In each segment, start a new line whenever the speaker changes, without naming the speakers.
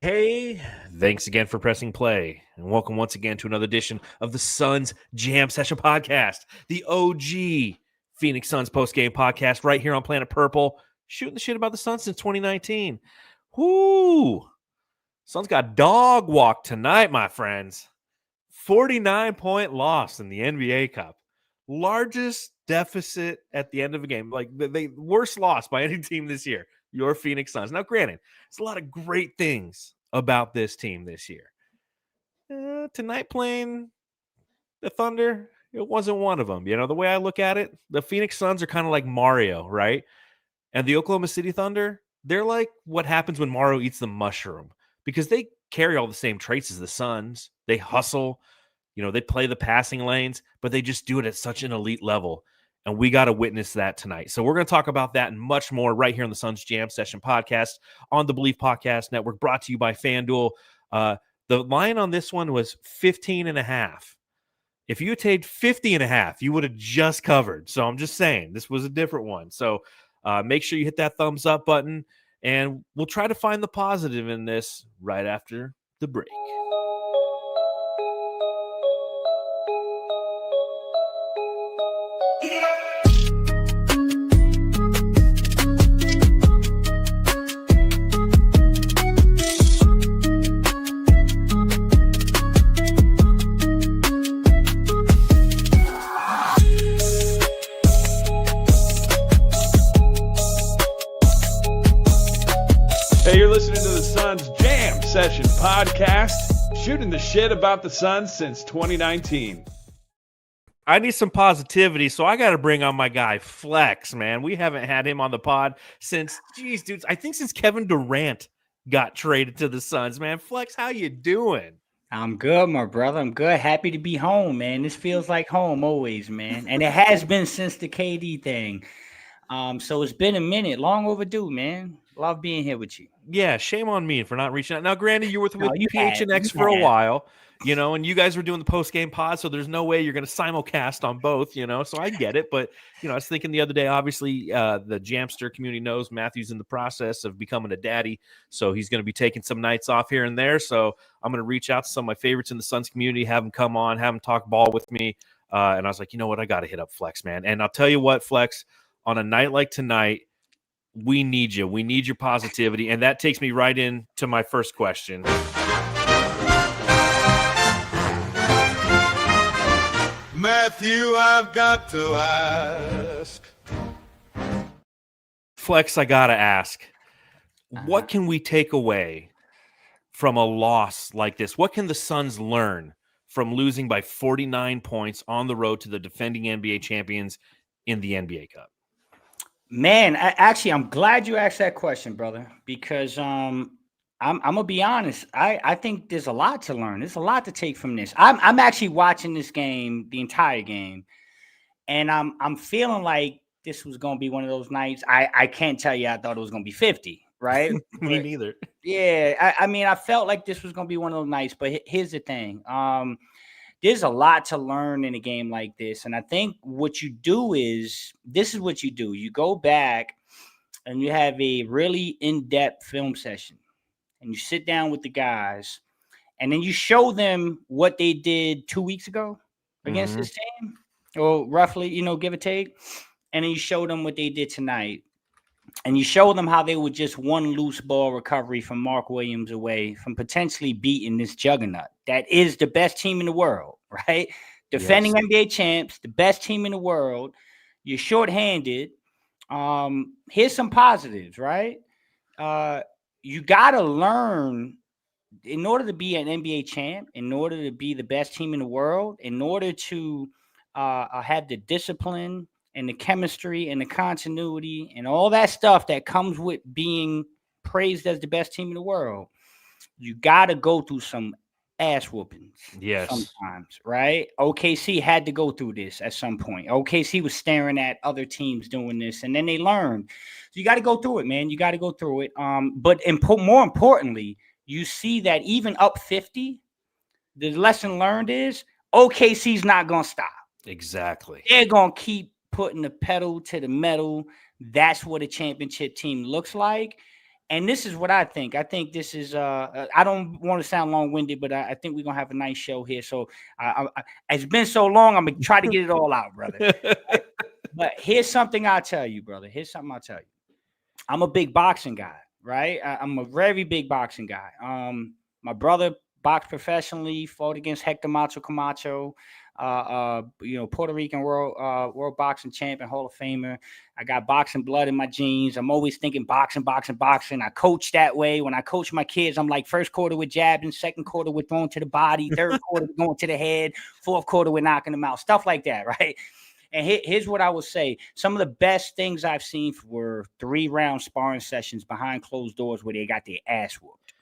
Hey, thanks again for pressing play, and welcome once again to another edition of the Suns Jam Session Podcast, the OG Phoenix Suns post-game podcast right here on Planet Purple, shooting the shit about the Suns since 2019. Whoo! Suns got dog walk tonight, my friends. 49-point loss in the NBA Cup. Largest deficit at the end of a game. Like the worst loss by any team this year. Your Phoenix Suns. Now, granted, there's a lot of great things about this team this year. Tonight playing the Thunder, it wasn't one of them. You know, the way I look at it, the Phoenix Suns are kind of like Mario, right? And the Oklahoma City Thunder, they're like what happens when Mario eats the mushroom because they carry all the same traits as the Suns. They hustle, you know, they play the passing lanes, but they just do it at such an elite level. And we got to witness that tonight. So we're going to talk about that and much more right here on the Suns Jam Session podcast on the BLEAV Podcast Network, brought to you by FanDuel. The line on this one was 15.5. If you had taken 50.5, you would have just covered. So I'm just saying, this was a different one. So make sure you hit that thumbs up button, and we'll try to find the positive in this right after the break.
Session podcast, shooting the shit about the Suns since 2019.
I need some positivity, so I got to bring on my guy Flex, man. We haven't had him on the pod since, geez, dudes, I think since Kevin Durant got traded to the Suns, man. Flex, how you doing?
I'm good, my brother. I'm good. Happy to be home, man. This feels like home always, man. And it has been since the KD thing. So it's been a minute, long overdue, man. Love being here with you.
Yeah, shame on me for not reaching out. Now, granted, you were with PHNX for a while, you know, and you guys were doing the post-game pod, so there's no way you're going to simulcast on both, you know, so I get it. But, you know, I was thinking the other day, obviously, the Jamster community knows Matthew's in the process of becoming a daddy, so he's going to be taking some nights off here and there. So I'm going to reach out to some of my favorites in the Suns community, have them come on, have them talk ball with me. And I was like, you know what, I got to hit up Flex, man. And I'll tell you what, Flex, on a night like tonight, we need you. We need your positivity. And that takes me right into my first question.
Matthew, I've got to ask.
Flex, I got to ask. What can we take away from a loss like this? What can the Suns learn from losing by 49 points on the road to the defending NBA champions in the NBA Cup?
Man, I'm glad you asked that question, brother, because I'm gonna be honest. I think there's a lot to learn. There's a lot to take from this. I'm actually watching this game, the entire game, and I'm feeling like this was gonna be one of those nights. I can't tell you I thought it was gonna be 50, right?
Me neither.
Yeah, I mean, I felt like this was gonna be one of those nights, but here's the thing. There's a lot to learn in a game like this. And I think what you do is, this is what you do. You go back and you have a really in-depth film session. And you sit down with the guys. And then you show them what they did 2 weeks ago against this team. Or roughly, you know, give or take. And then you show them what they did tonight. And you show them how they were just one loose ball recovery from Mark Williams away from potentially beating this juggernaut. That is the best team in the world, right? Defending NBA champs, the best team in the world. You're shorthanded. Here's some positives, right? You got to learn, in order to be an NBA champ, in order to be the best team in the world, in order to have the discipline and the chemistry and the continuity and all that stuff that comes with being praised as the best team in the world, you got to go through some ass whoopings.
Yes.
Sometimes, right? OKC had to go through this at some point. OKC was staring at other teams doing this, and then they learned. So you got to go through it, man. You got to go through it. But more importantly, you see that even up 50, the lesson learned is OKC's not going to stop.
Exactly.
They're going to keep putting the pedal to the metal. That's what a championship team looks like. And this is what I think. I think this is I don't want to sound long-winded, but I think we're gonna have a nice show here. So it's been so long, I'm gonna try to get it all out, brother. Right? But here's something I'll tell you, brother. Here's something I'll tell you. I'm a big boxing guy, right? I'm a very big boxing guy. My brother boxed professionally, fought against Hector Macho Camacho, Puerto Rican world boxing champion, Hall of Famer. I got boxing blood in my genes. I'm always thinking boxing. I coach that way. When I coach my kids, I'm like first quarter with jabbing, second quarter with throwing to the body, third quarter with going to the head, fourth quarter with knocking them out, stuff like that, right? And here's what I will say. Some of the best things I've seen were 3-round sparring sessions behind closed doors where they got their ass whooped.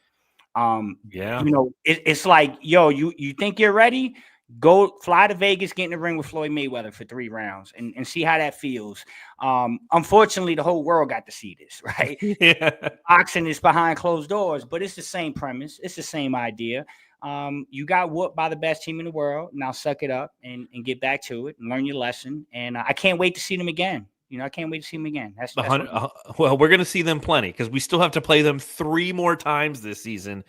It's like, yo, you think you're ready? Go fly to Vegas, get in the ring with Floyd Mayweather for 3 rounds and see how that feels. Unfortunately, the whole world got to see this, right?
Yeah.
Boxing is behind closed doors, but it's the same premise. It's the same idea. You got whooped by the best team in the world. Now suck it up and get back to it and learn your lesson. And I can't wait to see them again. I can't wait to see them again. That's
well, we're going to see them plenty because we still have to play them 3 more times this season,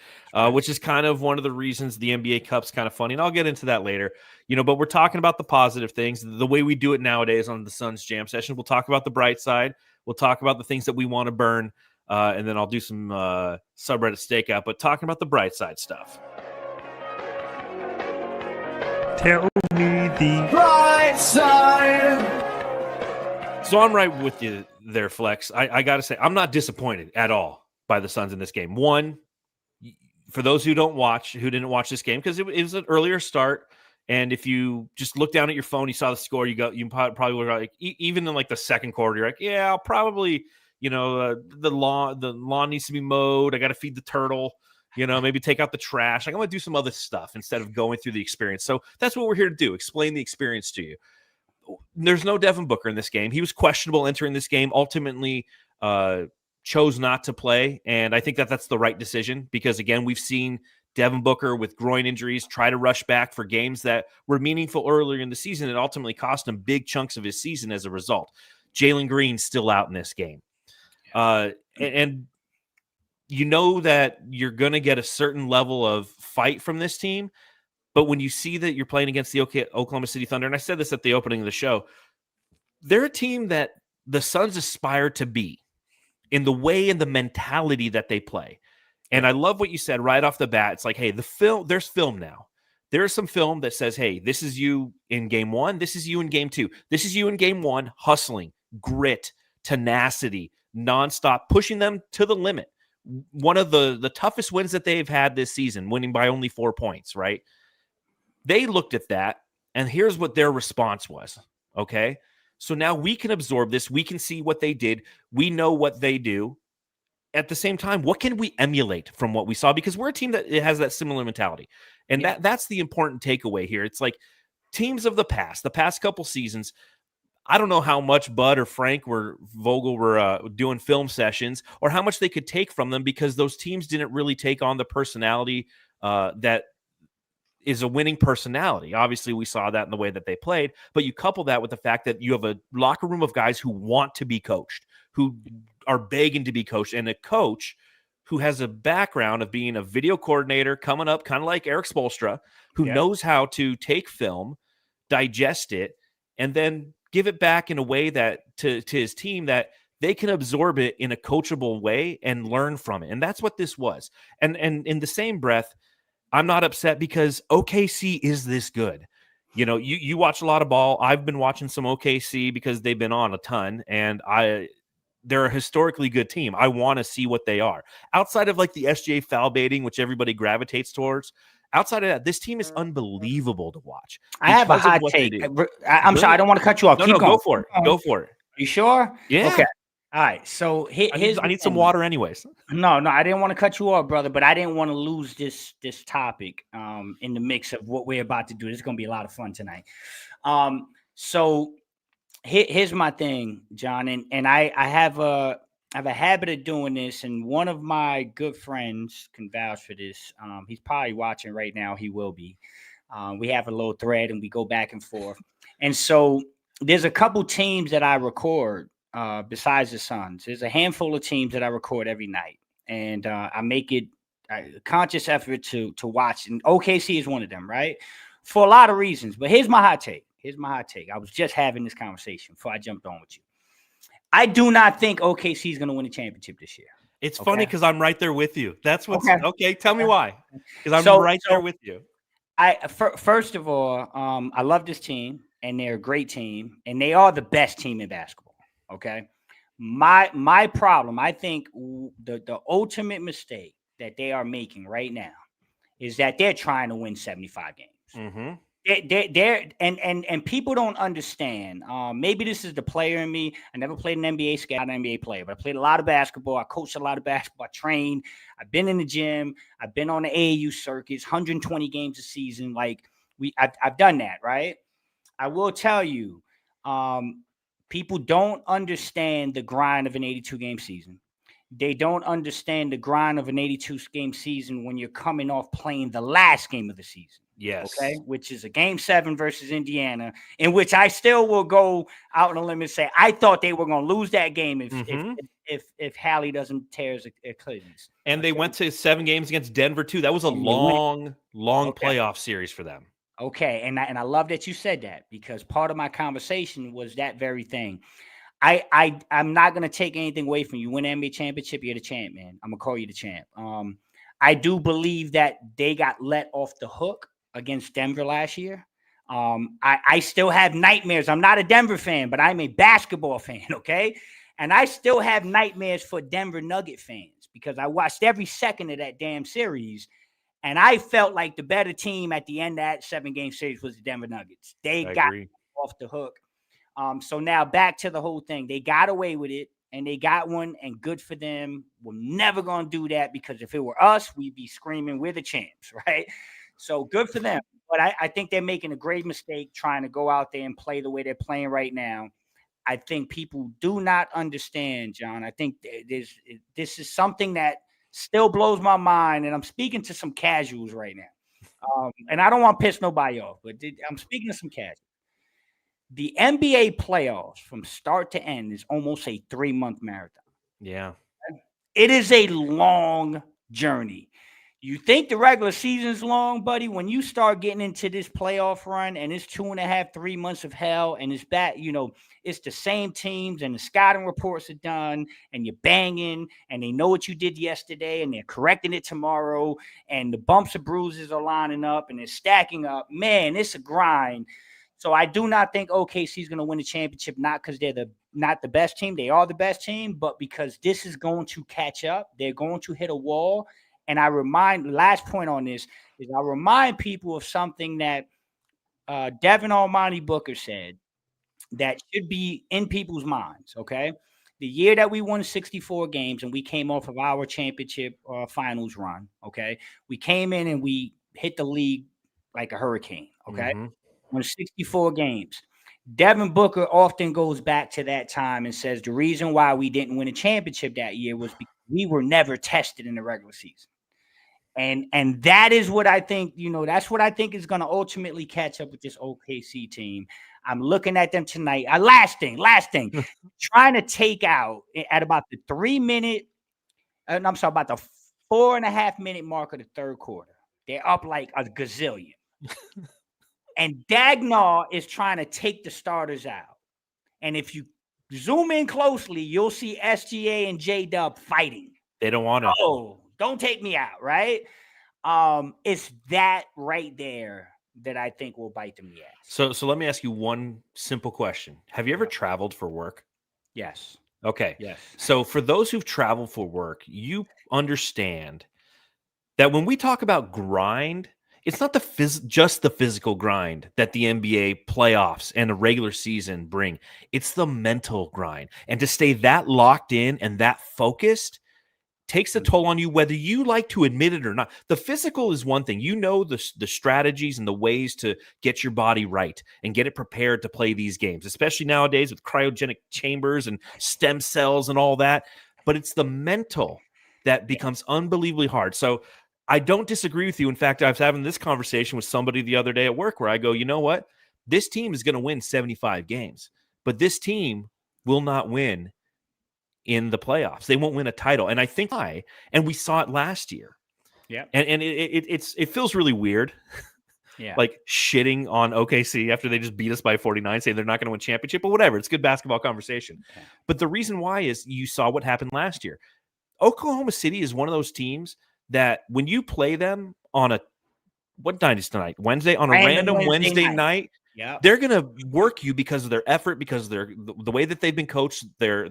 which is kind of one of the reasons the NBA Cup's kind of funny. And I'll get into that later, but we're talking about the positive things, the way we do it nowadays on the Suns Jam Session. We'll talk about the bright side. We'll talk about the things that we want to burn. And then I'll do some subreddit stakeout, but talking about the bright side stuff. Tell me the bright side. So I'm right with you there, Flex. I got to say, I'm not disappointed at all by the Suns in this game. One, for those who didn't watch this game, because it was an earlier start, and if you just look down at your phone, you saw the score, you probably were like, even in like the second quarter, you're like, yeah, I'll probably, the lawn needs to be mowed. I got to feed the turtle. Maybe take out the trash. I'm going to do some other stuff instead of going through the experience. So that's what we're here to do, explain the experience to you. There's no Devin Booker in this game. He was questionable entering this game, ultimately chose not to play. And I think that's the right decision because, again, we've seen Devin Booker with groin injuries try to rush back for games that were meaningful earlier in the season and ultimately cost him big chunks of his season as a result. Jalen Green's still out in this game. And you know that you're going to get a certain level of fight from this team. But when you see that you're playing against the Oklahoma City Thunder, and I said this at the opening of the show, they're a team that the Suns aspire to be in the way and the mentality that they play. And I love what you said right off the bat. It's like, hey, there's film now. There is some film that says, hey, this is you in game 1. This is you in game 2. This is you in game 1, hustling, grit, tenacity, nonstop, pushing them to the limit. One of the toughest wins that they've had this season, winning by only 4 points, right? They looked at that, and here's what their response was, okay? So now we can absorb this. We can see what they did. We know what they do. At the same time, what can we emulate from what we saw? Because we're a team that has that similar mentality. And that's the important takeaway here. It's like teams of the past couple seasons, I don't know how much Bud or Frank Vogel were doing film sessions or how much they could take from them because those teams didn't really take on the personality that is a winning personality. Obviously, we saw that in the way that they played, but you couple that with the fact that you have a locker room of guys who want to be coached, who are begging to be coached, and a coach who has a background of being a video coordinator coming up, kind of like Eric Spoelstra, who knows how to take film, digest it, and then give it back in a way that to his team that they can absorb it in a coachable way and learn from it. And that's what this was. And in the same breath, I'm not upset because OKC is this good. You watch a lot of ball. I've been watching some OKC because they've been on a ton, and they're a historically good team. I want to see what they are. Outside of like the SGA foul baiting, which everybody gravitates towards, outside of that, this team is unbelievable to watch.
I have a hot take. I'm sorry, I don't want to cut you off.
No, go for it. Go for it.
You sure?
Yeah.
Okay. All right, so
I need some water anyways.
No, I didn't want to cut you off, brother, but I didn't want to lose this topic in the mix of what we're about to do. This is going to be a lot of fun tonight. So here's my thing, John, and I have a habit of doing this, and one of my good friends can vouch for this. He's probably watching right now. He will be. We have a little thread, and we go back and forth. And so there's a couple teams that I record. Besides the Suns, there's a handful of teams that I record every night. and I make it a conscious effort to watch. And OKC is one of them, right? For a lot of reasons. But here's my hot take. I was just having this conversation before I jumped on with you. I do not think OKC is going to win a championship this year.
It's funny because I'm right there with you. That's what's okay. Tell me why. Because I'm there with you.
First of all, I love this team, and they're a great team, and they are the best team in basketball. Okay, my problem, I think the ultimate mistake that they are making right now is that they're trying to win 75 games.
Mm-hmm.
They're and people don't understand. Maybe this is the player in me. I never played an NBA scout, an NBA player, but I played a lot of basketball. I coached a lot of basketball. I trained. I've been in the gym. I've been on the AAU circuits, 120 games a season. Like I've done that, right? I will tell you, people don't understand the grind of an 82-game season. They don't understand the grind of an 82-game season when you're coming off playing the last game of the season.
Yes.
Okay. Which is a Game 7 versus Indiana, in which I still will go out on a limb and say I thought they were going to lose that game if Hallie doesn't tear his Achilles.
And they went to 7 games against Denver too. That was a long playoff series for them.
Okay, and I love that you said that, because part of my conversation was that very thing. I'm not going to take anything away from you. Win the NBA championship, you're the champ, man. I'm going to call you the champ. I do believe that they got let off the hook against Denver last year. I still have nightmares. I'm not a Denver fan, but I'm a basketball fan, okay? And I still have nightmares for Denver Nugget fans, because I watched every second of that damn series, and I felt like the better team at the end of that 7-game series was the Denver Nuggets. They got off the hook. So now back to the whole thing. They got away with it, and they got one, and good for them. We're never going to do that, because if it were us, we'd be screaming, we're the champs, right? So good for them. But I think they're making a great mistake trying to go out there and play the way they're playing right now. I think people do not understand, John. I think this is something that still blows my mind, and I'm speaking to some casuals right now. And I don't want to piss nobody off, but I'm speaking to some casuals. The NBA playoffs from start to end is almost a 3-month marathon.
Yeah.
It is a long journey. You think the regular season's long, buddy? When you start getting into this playoff run and it's 2.5, 3 months of hell, and it's back, it's the same teams, and the scouting reports are done, and you're banging, and they know what you did yesterday, and they're correcting it tomorrow, and the bumps and bruises are lining up, and they're stacking up. Man, it's a grind. So I do not think OKC is going to win the championship, not because they're not the best team. They are the best team, but because this is going to catch up. They're going to hit a wall. And last point on this is I remind people of something that Devin Almighty Booker said that should be in people's minds, okay? The year that we won 64 games and we came off of our championship finals run, okay? We came in and we hit the league like a hurricane, okay?
Mm-hmm.
Won 64 games. Devin Booker often goes back to that time and says the reason why we didn't win a championship that year was because we were never tested in the regular season. And that is what I think, that's what I think is going to ultimately catch up with this OKC team. I'm looking at them tonight. Last thing, trying to take out at about the 3-minute, about the 4.5-minute mark of the third quarter. They're up like a gazillion. And Dagnall is trying to take the starters out. And if you zoom in closely, you'll see SGA and J-Dub fighting.
They don't want to.
Oh, don't take me out, right? It's that right there that I think will bite them in the ass.
So let me ask you one simple question. Have you ever traveled for work?
Yes.
Okay.
Yes.
So for those who've traveled for work, you understand that when we talk about grind, it's not just the physical grind that the NBA playoffs and the regular season bring. It's the mental grind. And to stay that locked in and that focused takes a toll on you, whether you like to admit it or not. The physical is one thing. The strategies and the ways to get your body right and get it prepared to play these games, especially nowadays with cryogenic chambers and stem cells and all that. But it's the mental that becomes unbelievably hard. So I don't disagree with you. In fact, I was having this conversation with somebody the other day at work where I go, you know what? This team is going to win 75 games, but this team will not win in the playoffs. They won't win a title. And I think and we saw it last year.
Yeah.
And it feels really weird.
Yeah.
Like shitting on OKC after they just beat us by 49, saying they're not going to win championship, but whatever. It's good basketball conversation.
Okay.
But the reason why is you saw what happened last year. Oklahoma City is one of those teams that when you play them on what night is tonight? Wednesday, on a random Wednesday night.
Yeah.
They're going to work you because of their effort, because of the way that they've been coached, their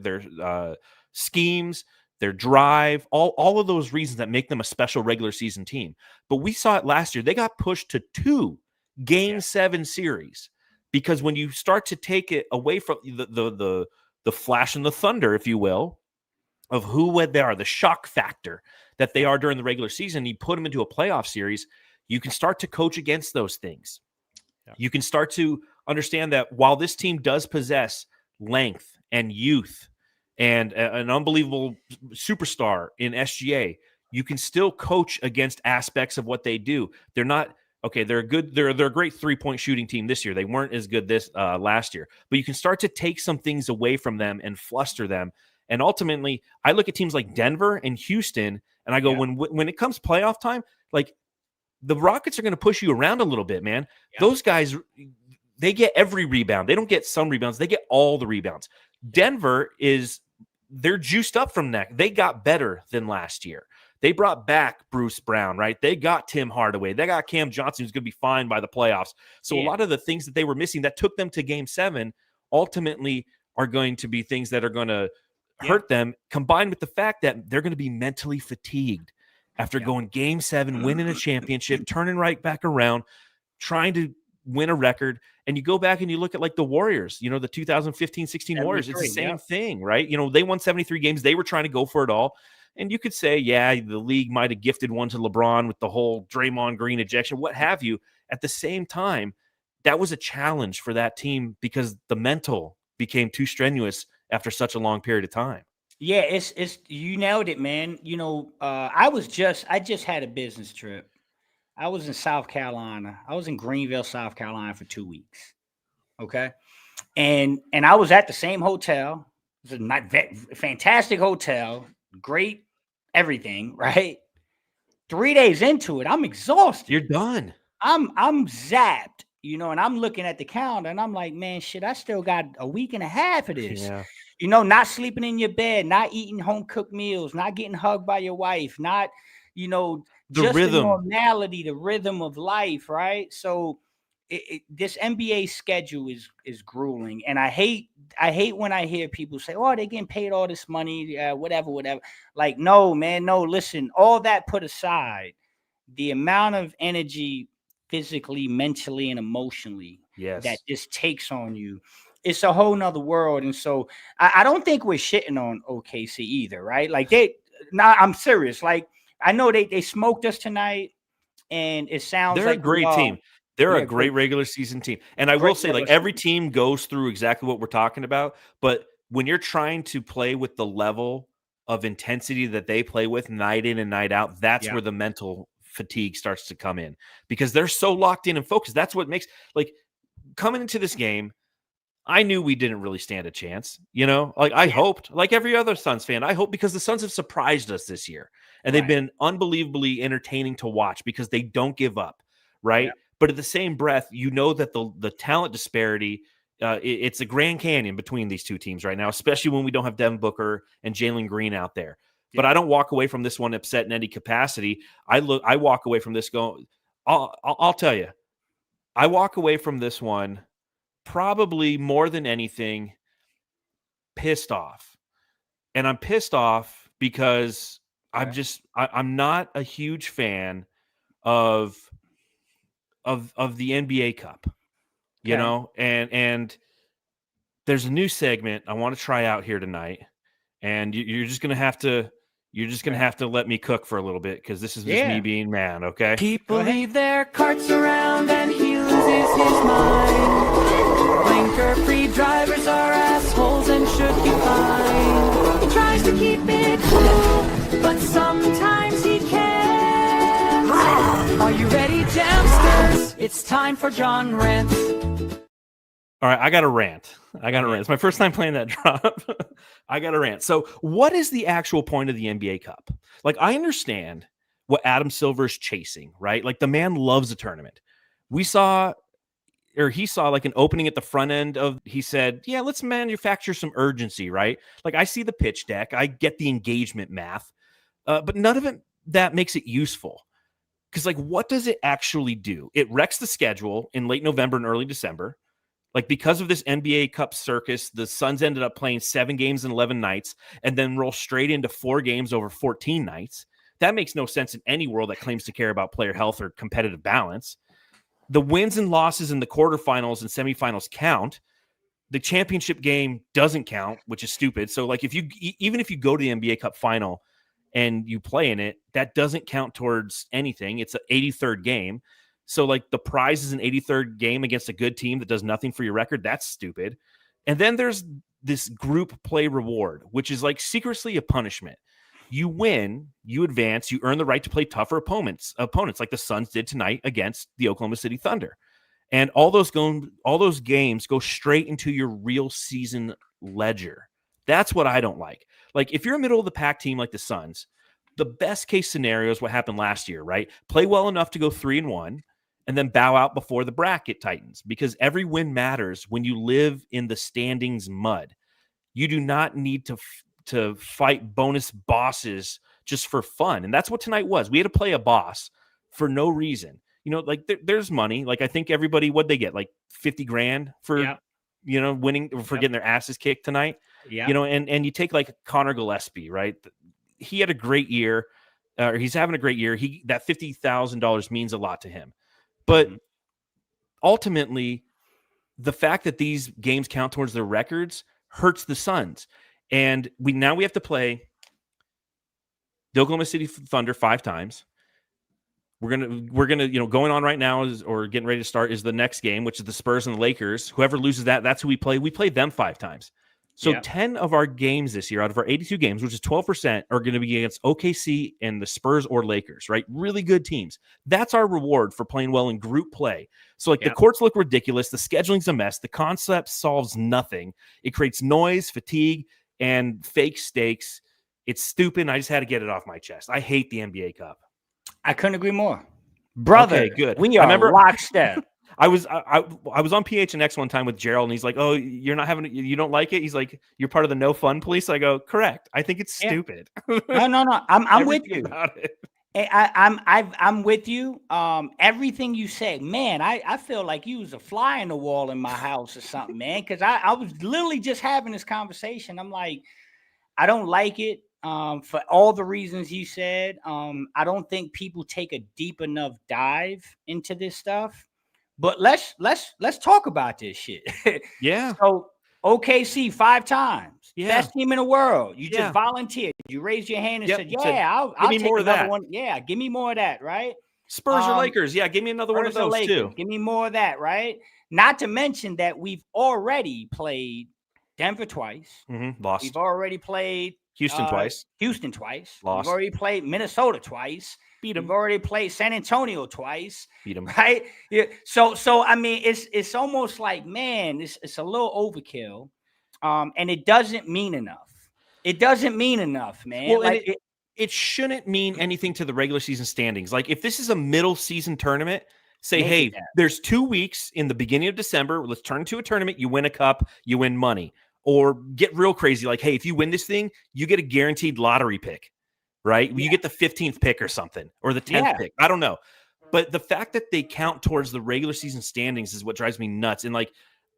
schemes, their drive, all of those reasons that make them a special regular season team. But we saw it last year. They got pushed to 2 Game 7 series because when you start to take it away from the flash and the thunder, if you will, of who they are, the shock factor that they are during the regular season, you put them into a playoff series, you can start to coach against those things. Yeah. You can start to understand that while this team does possess length and youth and an unbelievable superstar in SGA, you can still coach against aspects of what they do. They're not okay. They're good. They're a great 3-point shooting team this year. They weren't as good this last year, but you can start to take some things away from them and fluster them. And ultimately, I look at teams like Denver and Houston, and I go, when it comes playoff time, like the Rockets are going to push you around a little bit, man. Yeah. Those guys, they get every rebound. They don't get some rebounds. They get all the rebounds. Denver they're juiced up from that. They got better than last year. They brought back Bruce Brown, right? They got Tim Hardaway. They got Cam Johnson, who's going to be fine by the playoffs. So a lot of the things that they were missing that took them to Game 7 ultimately are going to be things that are going to hurt them, combined with the fact that they're going to be mentally fatigued after going Game 7, winning a championship, turning right back around, trying to win a record. And you go back and you look at like the Warriors, the 2015-16 Warriors. It's the same thing, right? They won 73 games. They were trying to go for it all. And you could say, the league might have gifted one to LeBron with the whole Draymond Green ejection, what have you. At the same time, that was a challenge for that team because the mental became too strenuous after such a long period of time.
Yeah, it's you nailed it, man. I just had a business trip. I was in South Carolina. I was in Greenville, South Carolina for 2 weeks. Okay. And I was at the same hotel. It was a fantastic hotel, great everything, right? 3 days into it, I'm exhausted.
You're done.
I'm zapped, and I'm looking at the calendar and I'm like, man, shit, I still got a week and a half of this.
Yeah.
Not sleeping in your bed, not eating home cooked meals, not getting hugged by your wife, not,
the rhythm,
the normality, the rhythm of life, right? So this NBA schedule is grueling, and I hate when I hear people say, "Oh, they're getting paid all this money, whatever." Like, no, man, no. Listen, all that put aside, the amount of energy, physically, mentally, and emotionally, that this takes on you, it's a whole nother world. And so I don't think we're shitting on OKC either, right? Like I'm serious. Like, I know they smoked us tonight, and it sounds
they're
like
a great team. They're a great regular season team. And I will say, like, every team goes through exactly what we're talking about. But when you're trying to play with the level of intensity that they play with night in and night out, that's where the mental fatigue starts to come in because they're so locked in and focused. That's what makes, like, coming into this game, I knew we didn't really stand a chance, I hoped, like every other Suns fan, I hope, because the Suns have surprised us this year and they've been unbelievably entertaining to watch because they don't give up. Right. Yeah. But at the same breath, that the talent disparity, it's a Grand Canyon between these two teams right now, especially when we don't have Devin Booker and Jalen Green out there. Yeah. But I don't walk away from this one upset in any capacity. I walk away from this going, I'll tell you, I walk away from this one probably more than anything pissed off. And I'm pissed off because I'm not a huge fan of the NBA Cup, and there's a new segment I want to try out here tonight, and you're just gonna have to let me cook for a little bit because this is just me being man. Okay.
People leave their carts around and he loses his mind. Blinker-free drivers are assholes and should be fined. He tries to keep it cool, but sometimes he can't. Are you ready, Jamsters? It's time for John Rant.
All right, I got a rant. It's my first time playing that drop. I got a rant. So, what is the actual point of the NBA Cup? Like, I understand what Adam Silver's chasing, right? Like, the man loves a tournament. He saw like an opening at the front end of, he said, yeah, let's manufacture some urgency, right? Like, I see the pitch deck. I get the engagement math, but none of it that makes it useful. Because, like, what does it actually do? It wrecks the schedule in late November and early December. Like, because of this NBA Cup circus, the Suns ended up playing 7 games in 11 nights and then roll straight into 4 games over 14 nights. That makes no sense in any world that claims to care about player health or competitive balance. The wins and losses in the quarterfinals and semifinals count. The championship game doesn't count, which is stupid. So, like, even if you go to the NBA Cup final and you play in it, that doesn't count towards anything. It's an 83rd game. So, like, the prize is an 83rd game against a good team that does nothing for your record. That's stupid. And then there's this group play reward, which is like secretly a punishment. You win, you advance, you earn the right to play tougher opponents like the Suns did tonight against the Oklahoma City Thunder. And all those games go straight into your real season ledger. That's what I don't like. Like, if you're a middle of the pack team like the Suns, the best case scenario is what happened last year, right? Play well enough to go 3-1 and then bow out before the bracket tightens, because every win matters when you live in the standings mud. You do not need to fight bonus bosses just for fun. And that's what tonight was. We had to play a boss for no reason. You know, like, there's money. Like, I think everybody, what'd they get? Like $50,000 for, winning, for getting their asses kicked tonight.
Yeah.
You know, and you take like Connor Gillespie, right? He had a great year, or he's having a great year. That $50,000 means a lot to him. But ultimately, the fact that these games count towards their records hurts the Suns. And we have to play the Oklahoma City Thunder 5 times. We're gonna going on right now or getting ready to start is the next game, which is the Spurs and the Lakers. Whoever loses that's who we play. We play them 5 times. So 10 of our games this year out of our 82 games, which is 12%, are going to be against OKC and the Spurs or Lakers, right? Really good teams. That's our reward for playing well in group play. So, like, the courts look ridiculous. The scheduling's a mess. The concept solves nothing. It creates noise, fatigue, and fake stakes. It's stupid. And I just had to get it off my chest. I hate the NBA Cup.
I couldn't agree more. Brother,
okay, good.
We are lockstep.
I was on PHNX one time with Gerald, and he's like, "Oh, you don't like it?" He's like, "You're part of the no fun police." I go, "Correct. I think it's stupid."
No. I'm with you.
About it.
I'm with you. Everything you said, man. I feel like you was a fly in the wall in my house or something, man. Because I was literally just having this conversation. I'm like, I don't like it. For all the reasons you said. I don't think people take a deep enough dive into this stuff. But let's talk about this shit.
Yeah.
So OKC 5 times.
Yeah.
Best team in the world. You just volunteered. You raised your hand and said, I'll
take
more
of that.
One. Yeah, give me more of that, right?
Spurs or Lakers. Yeah, give me another one of those too.
Give me more of that, right? Not to mention that we've already played Denver twice.
Lost.
We've already played
Houston twice.
Lost. We've already played Minnesota twice.
Beat them.
We've already played San Antonio twice.
Beat them.
Right? Yeah. So I mean, it's almost like, man, it's a little overkill. And it doesn't mean enough. It doesn't mean enough, man.
Well,
like
it shouldn't mean anything to the regular season standings. Like, if this is a middle season tournament, say, hey, there's 2 weeks in the beginning of December. Let's turn into a tournament. You win a cup, you win money. Or get real crazy. Like, hey, if you win this thing, you get a guaranteed lottery pick, right? You get the 15th pick or something, or the 10th pick. I don't know. But the fact that they count towards the regular season standings is what drives me nuts. And, like,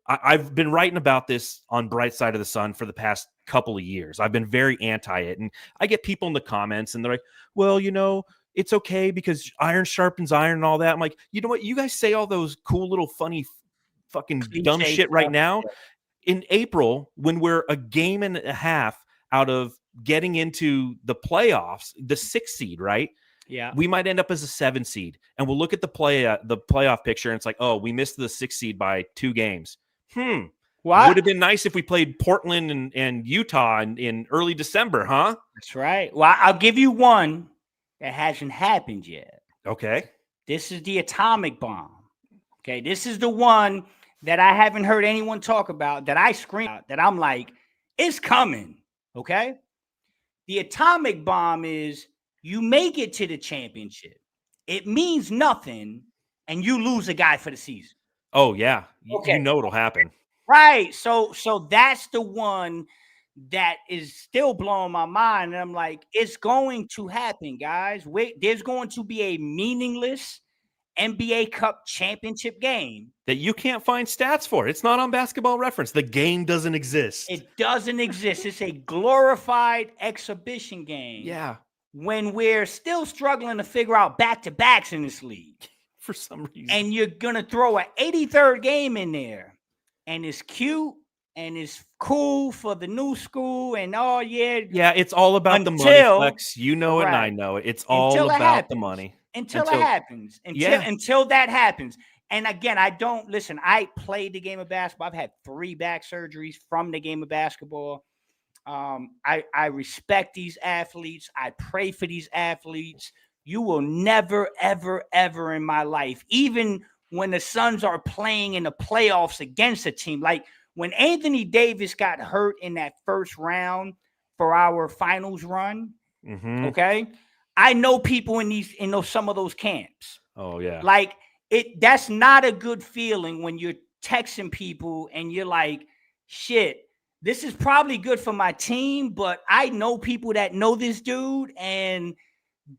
I've been writing about this on Bright Side of the Sun for the past couple of years. I've been very anti it. And I get people in the comments and they're like, well, it's okay because iron sharpens iron and all that. I'm like, you know what? You guys say all those cool little funny fucking dumb shit right now. In April, when we're a game and a half out of getting into the playoffs, the 6th seed, right?
Yeah.
We might end up as a 7 seed. And we'll look at the playoff picture and it's like, oh, we missed the 6th seed by 2 games. Would have been nice if we played Portland and Utah in early December, huh?
That's right. Well, I'll give you one that hasn't happened yet.
Okay.
This is the atomic bomb. Okay. This is the one that I haven't heard anyone talk about, that I scream out, that I'm like, it's coming. Okay. The atomic bomb is you make it to the championship. It means nothing, and you lose a guy for the season.
Oh yeah,
Okay.
you know it'll happen.
Right. So that's the one that is still blowing my mind. And I'm like, it's going to happen, guys. Wait, there's going to be a meaningless NBA Cup championship game
that you can't find stats for. It's not on Basketball Reference. The game doesn't exist.
It doesn't exist. It's a glorified exhibition game.
Yeah.
When we're still struggling to figure out back-to-backs in this league.
For some reason.
And you're going to throw an 83rd game in there. And it's cute. And it's cool for the new school. And oh, yeah.
Yeah, it's all about the money, Flex. You know it and I know it. It's all about the money.
Until it happens. Until that happens. And again, I played the game of basketball. I've had 3 back surgeries from the game of basketball. I respect these athletes. I pray for these athletes. You will never, ever, ever in my life, even when the Suns are playing in the playoffs against a team, like when Anthony Davis got hurt in that first round for our finals run, okay? I know people in some of those camps.
Oh, yeah.
Like, that's not a good feeling when you're texting people and you're like, shit, this is probably good for my team, but I know people that know this dude, and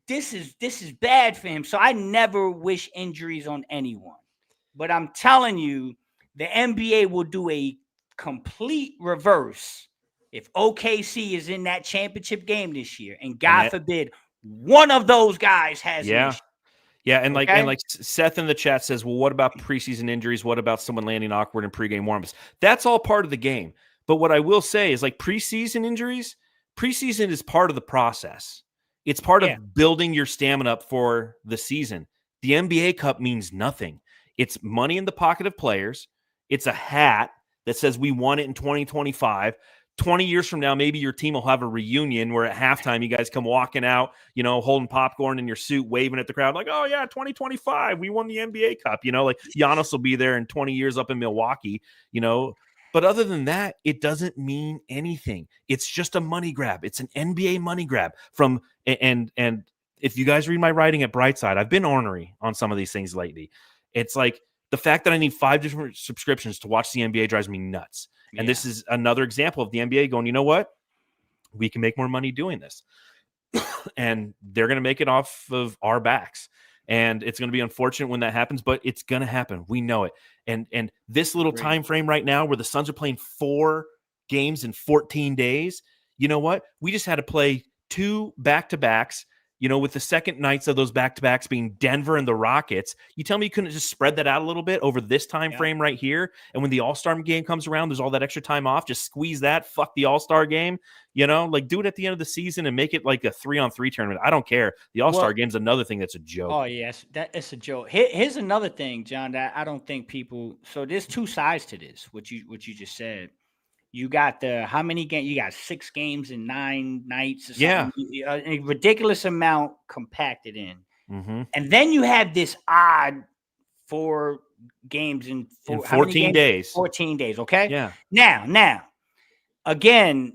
this is bad for him. So I never wish injuries on anyone. But I'm telling you, the NBA will do a complete reverse if OKC is in that championship game this year, and God forbid one of those guys has an issue.
Yeah, and like Seth in the chat says, well, what about preseason injuries? What about someone landing awkward in pregame warmups? That's all part of the game. But what I will say is, like, preseason injuries, preseason is part of the process. It's part of building your stamina up for the season. The NBA Cup means nothing. It's money in the pocket of players. It's a hat that says we won it in 2025. 20 years from now, maybe your team will have a reunion where at halftime you guys come walking out, you know, holding popcorn in your suit, waving at the crowd like, oh, yeah, 2025, we won the NBA Cup. You know, like Giannis will be there in 20 years up in Milwaukee, you know. But other than that, it doesn't mean anything. It's just a money grab. It's an NBA money grab from and if you guys read my writing at Brightside, I've been ornery on some of these things lately. It's like the fact that I need 5 different subscriptions to watch the NBA drives me nuts. And this is another example of the NBA going, you know what? We can make more money doing this. And they're going to make it off of our backs. And it's going to be unfortunate when that happens, but it's going to happen. We know it. And this little time frame right now where the Suns are playing 4 games in 14 days, you know what? We just had to play 2 back-to-backs, you know, with the second nights of those back-to-backs being Denver and the Rockets. You tell me you couldn't just spread that out a little bit over this time frame right here? And when the All-Star game comes around, there's all that extra time off. Just squeeze that. Fuck the All-Star game. You know, like do it at the end of the season and make it like a 3-on-3 tournament. I don't care. The All-Star game's another thing that's a joke.
Oh, yes. It's a joke. Here's another thing, John, that I don't think people – so there's 2 sides to this, what you just said. You got how many games? You got 6 games in 9 nights or something. Yeah. A ridiculous amount compacted in. And then you have this odd 4 games in
14 days.
14 days, okay?
Yeah.
Now, again,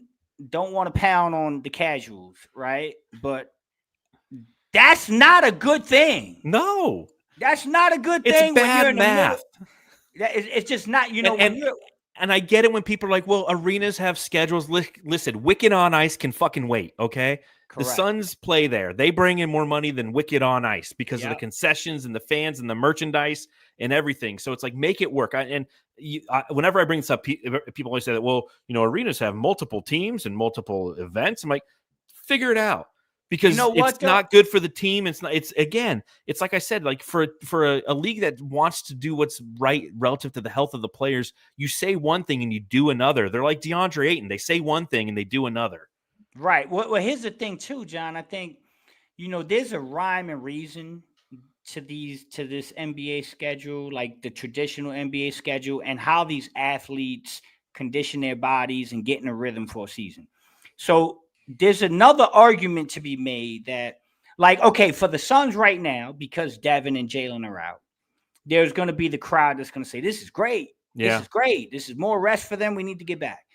don't want to pound on the casuals, right? But that's not a good thing.
No.
That's not a good thing.
It's bad math.
It's just not, you know,
and I get it when people are like, well, arenas have schedules. Listen, Wicked on Ice can fucking wait, okay? Correct. The Suns play there. They bring in more money than Wicked on Ice because of the concessions and the fans and the merchandise and everything. So it's like, make it work. Whenever I bring this up, people always say that, well, you know, arenas have multiple teams and multiple events. I'm like, figure it out. Because it's not good for the team. It's like I said, like for a league that wants to do what's right relative to the health of the players, you say one thing and you do another. They're like DeAndre Ayton. They say one thing and they do another.
Right. Well, here's the thing too, John. I think, you know, there's a rhyme and reason to this NBA schedule, like the traditional NBA schedule, and how these athletes condition their bodies and get in a rhythm for a season. So there's another argument to be made that, like, okay, for the Suns right now, because Devin and Jalen are out, there's going to be the crowd that's going to say, this is great. This is great. This is more rest for them. We need to get back.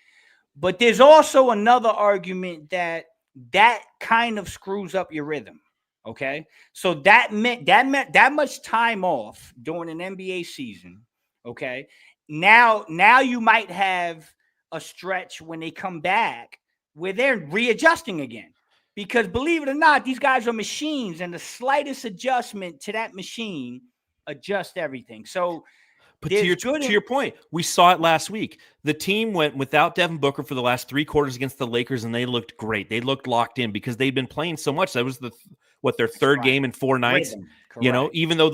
But there's also another argument that kind of screws up your rhythm. Okay. So that meant that much time off during an NBA season. Okay. Now you might have a stretch when they come back where they're readjusting again. Because believe it or not, these guys are machines, and the slightest adjustment to that machine adjusts everything. So,
but to your point, we saw it last week. The team went without Devin Booker for the last 3 quarters against the Lakers, and they looked great. They looked locked in because they'd been playing so much. That was their third game in 4 nights. You know, even though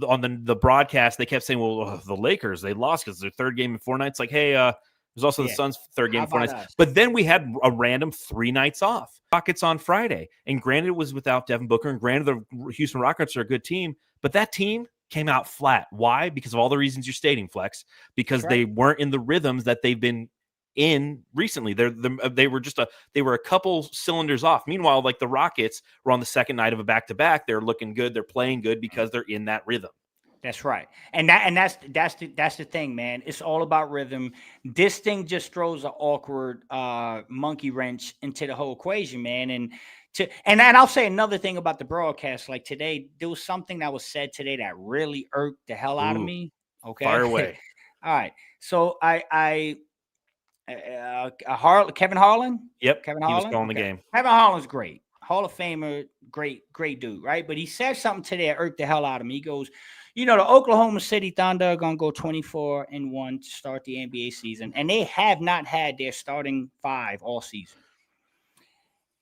on the broadcast they kept saying, "Well, the Lakers, they lost because their third game in 4 nights." Like, hey, there's also the Suns' third game in 4 nights. But then we had a random 3 nights off. Rockets on Friday, and granted it was without Devin Booker, and granted the Houston Rockets are a good team, but that team came out flat. Why? Because of all the reasons you're stating, Flex. Because they weren't in the rhythms that they've been in recently. They were a couple cylinders off. Meanwhile, like the Rockets were on the second night of a back-to-back. They're looking good. They're playing good because they're in that rhythm.
That's right. And that's the thing, man. It's all about rhythm. This thing just throws an awkward monkey wrench into the whole equation, man. And I'll say another thing about the broadcast. Like today, there was something that was said today that really irked the hell out of me. Okay.
Fire away.
All right. So Kevin Harlan?
Yep.
Kevin
Harlan?
Harlan?
He was calling the game.
Kevin Harlan's great. Hall of Famer, great dude, right? But he said something today that irked the hell out of me. He goes, you know, the Oklahoma City Thunder are going to go 24-1 to start the NBA season, and they have not had their starting 5 all season.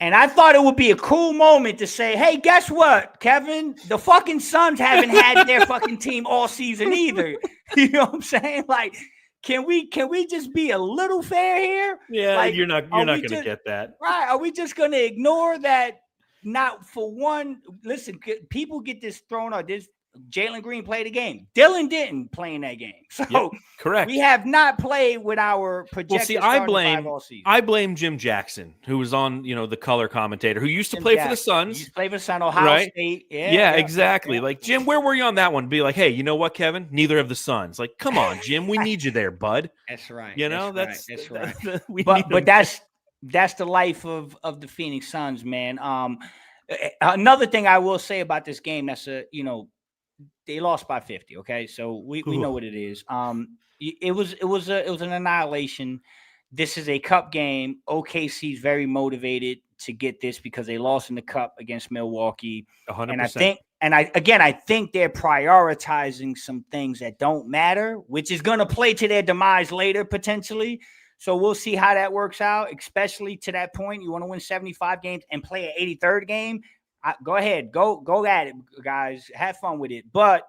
And I thought it would be a cool moment to say, hey, guess what, Kevin? The fucking Suns haven't had their fucking team all season either. You know what I'm saying? Like, can we just be a little fair here?
Yeah,
like,
you're not going to get that.
Right. Are we just going to ignore that? Not for one. Listen, people get this thrown out. This Jalen Green played a game. Dylan didn't play in that game. So
correct.
We have not played with our projected
I blame Jim Jackson, who was on, the color commentator, who used to play for the Suns.
He played for Sun, Ohio State.
Yeah, exactly. Like, Jim, where were you on that one? Be like, hey, you know what, Kevin? Neither of the Suns. Like, come on, Jim, we need you there, bud.
That's right.
That's
right. But that's the life of the Phoenix Suns, man. Another thing I will say about this game, they lost by 50. Okay, so we know what it is. It was an annihilation. This is a cup game. OKC's very motivated to get this because they lost in the cup against Milwaukee.
100%.
And I think they're prioritizing some things that don't matter, which is going to play to their demise later potentially. So we'll see how that works out, especially to that point. You want to win 75 games and play an 83rd game. Go ahead. Go at it, guys. Have fun with it. But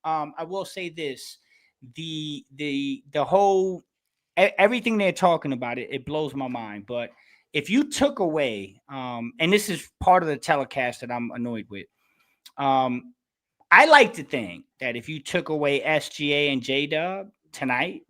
I will say this. The whole everything they're talking about, it blows my mind. But if you took away, and this is part of the telecast that I'm annoyed with, I like to think that if you took away SGA and J-Dub tonight,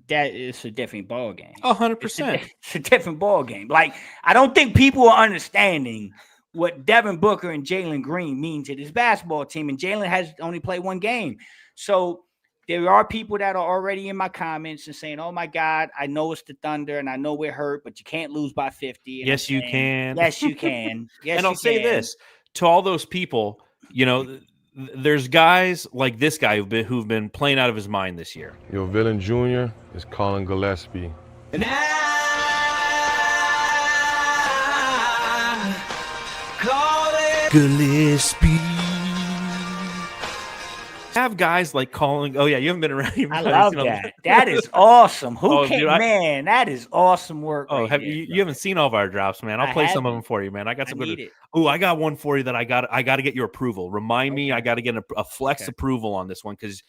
that is a different ball game.
100%.
It's a different ball game. Like, I don't think people are understanding what Devin Booker and Jalen Green mean to this basketball team. And Jalen has only played 1 game. So there are people that are already in my comments and saying, oh, my God, I know it's the Thunder and I know we're hurt, but you can't lose by 50. And
yes, you can.
Yes, you can. Yes,
and I'll say this to all those people, there's guys like this guy who've been playing out of his mind this year.
Your villain junior is Colin Gillespie.
And
Gillespie. Have guys like calling. Oh yeah, you haven't been around.
I love that. That is awesome. Man, that is awesome work.
Oh, you haven't seen all of our drops, man? I'll play some of them for you, man. I got some good. Oh, I got one for you that I got to get your approval. Remind me, I got to get a flex approval on this one because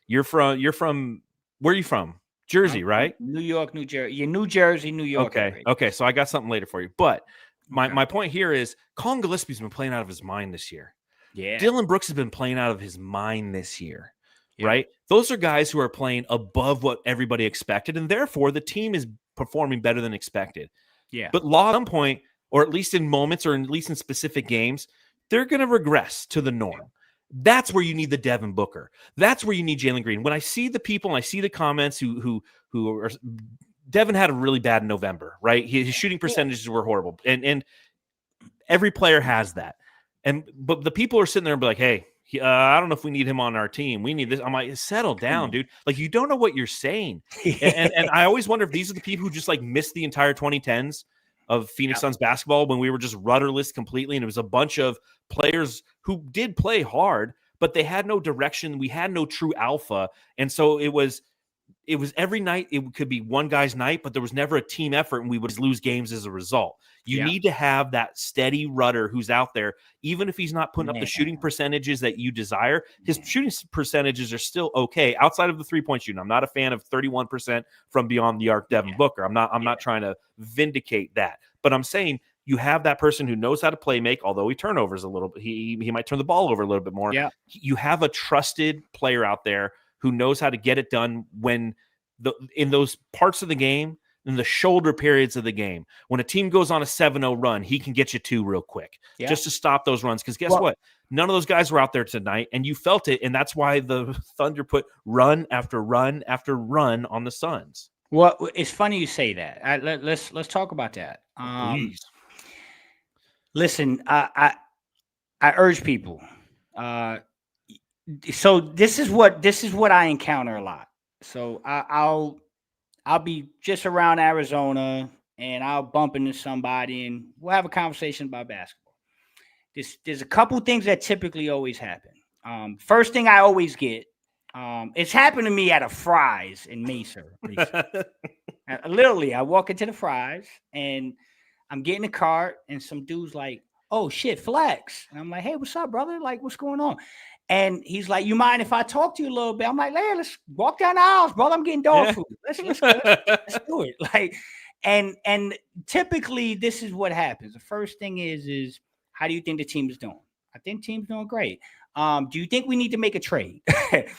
you're from. Where are you from? Jersey, right?
New York, New Jersey. You're New Jersey, New York.
Okay. So I got something later for you, but my point here is Colin Gillespie's been playing out of his mind this year.
Yeah.
Dylan Brooks has been playing out of his mind this year, right? Those are guys who are playing above what everybody expected, and therefore the team is performing better than expected.
Yeah.
But at some point, or at least in moments, or at least in specific games, they're going to regress to the norm. That's where you need the Devin Booker. That's where you need Jalen Green. When I see the people and I see the comments who are, Devin had a really bad November, right? His shooting percentages were horrible, and every player has that. But the people are sitting there and be like, hey, I don't know if we need him on our team. We need this. I'm like, settle down, dude. Like, you don't know what you're saying. and I always wonder if these are the people who just like missed the entire 2010s of Phoenix Suns basketball when we were just rudderless completely. And it was a bunch of players who did play hard, but they had no direction. We had no true alpha. And so it was every night. It could be one guy's night, but there was never a team effort, and we would lose games as a result. You need to have that steady rudder who's out there, even if he's not putting up the shooting percentages that you desire. His shooting percentages are still okay outside of the 3-point shooting. I'm not a fan of 31% from beyond the arc, Devin Booker. I'm not trying to vindicate that, but I'm saying you have that person who knows how to play make, although he turnovers a little bit. He might turn the ball over a little bit more. Yeah. You have a trusted player out there who knows how to get it done when in those parts of the game, in the shoulder periods of the game. When a team goes on a 7-0 run, he can get you 2 real quick just to stop those runs. Because guess what? None of those guys were out there tonight, and you felt it, and that's why the Thunder put run after run after run on the Suns.
Well, it's funny you say that. Let's talk about that.
Please.
Listen, I urge people. So this is what I encounter a lot. So I'll be just around Arizona, and I'll bump into somebody, and we'll have a conversation about basketball. There's a couple things that typically always happen. First thing I always get, it's happened to me at a Fry's in Mesa recently. Literally, I walk into the Fry's, and I'm getting a cart, and some dude's like, "Oh shit, Flex," and I'm like, "Hey, what's up, brother? Like, what's going on?" And he's like, "You mind if I talk to you a little bit?" I'm like, "Hey, let's walk down the aisles, brother. I'm getting dog food. Let's do it." Like, and typically this is what happens. The first thing is how do you think the team is doing? I think the team's doing great. Do you think we need to make a trade?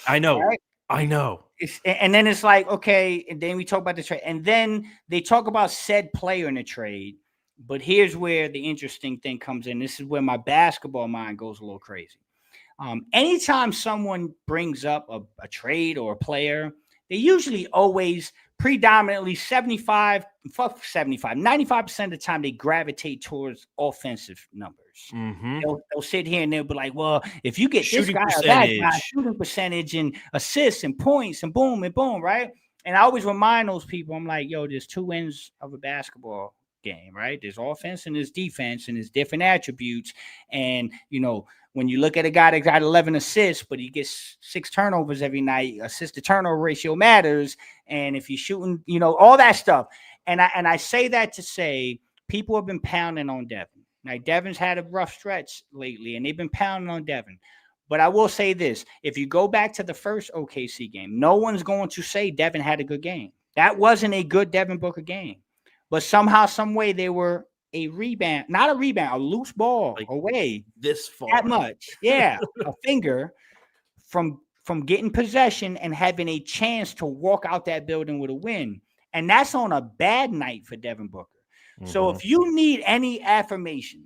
I know.
Right?
I know.
And then it's like, okay, and then we talk about the trade, and then they talk about said player in the trade. But here's where the interesting thing comes in. This is where my basketball mind goes a little crazy. Anytime someone brings up a trade or a player, they usually always predominantly 95% of the time they gravitate towards offensive numbers.
Mm-hmm.
They'll sit here and they'll be like, well, if you get
shooting
this guy or that guy, shooting percentage and assists and points and boom, right? And I always remind those people, I'm like, yo, there's two ends of a basketball game, right? There's offense and there's defense, and there's different attributes. And, when you look at a guy that got 11 assists, but he gets 6 turnovers every night, assist to turnover ratio matters. And if you're shooting, all that stuff. And I say that to say people have been pounding on Devin. Now, Devin's had a rough stretch lately, and they've been pounding on Devin. But I will say this. If you go back to the first OKC game, no one's going to say Devin had a good game. That wasn't a good Devin Booker game. But somehow, some way, they were a rebound, not a rebound, a loose ball away
this far.
That much. Yeah. A finger from getting possession and having a chance to walk out that building with a win. And that's on a bad night for Devin Booker. Mm-hmm. So if you need any affirmation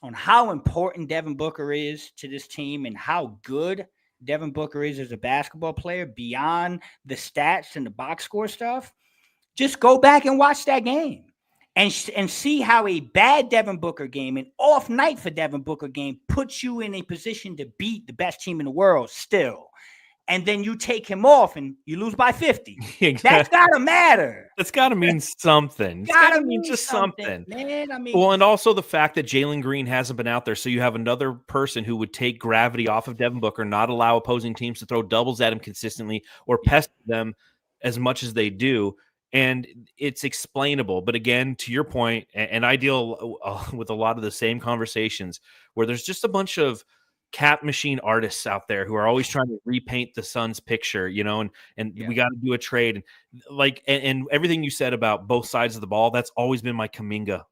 on how important Devin Booker is to this team and how good Devin Booker is as a basketball player beyond the stats and the box score stuff, just go back and watch that game. And see how a bad Devin Booker game, an off night for Devin Booker game, puts you in a position to beat the best team in the world still. And then you take him off and you lose by 50. Exactly. That's got to matter.
That's got to mean something. It's got to mean just something.
Man,
well, and also the fact that Jalen Green hasn't been out there. So you have another person who would take gravity off of Devin Booker, not allow opposing teams to throw doubles at him consistently or pester them as much as they do. And it's explainable. But again, to your point, and I deal with a lot of the same conversations where there's just a bunch of cap machine artists out there who are always trying to repaint the Suns picture, and we got to do a trade. And everything you said about both sides of the ball, that's always been my Kuminga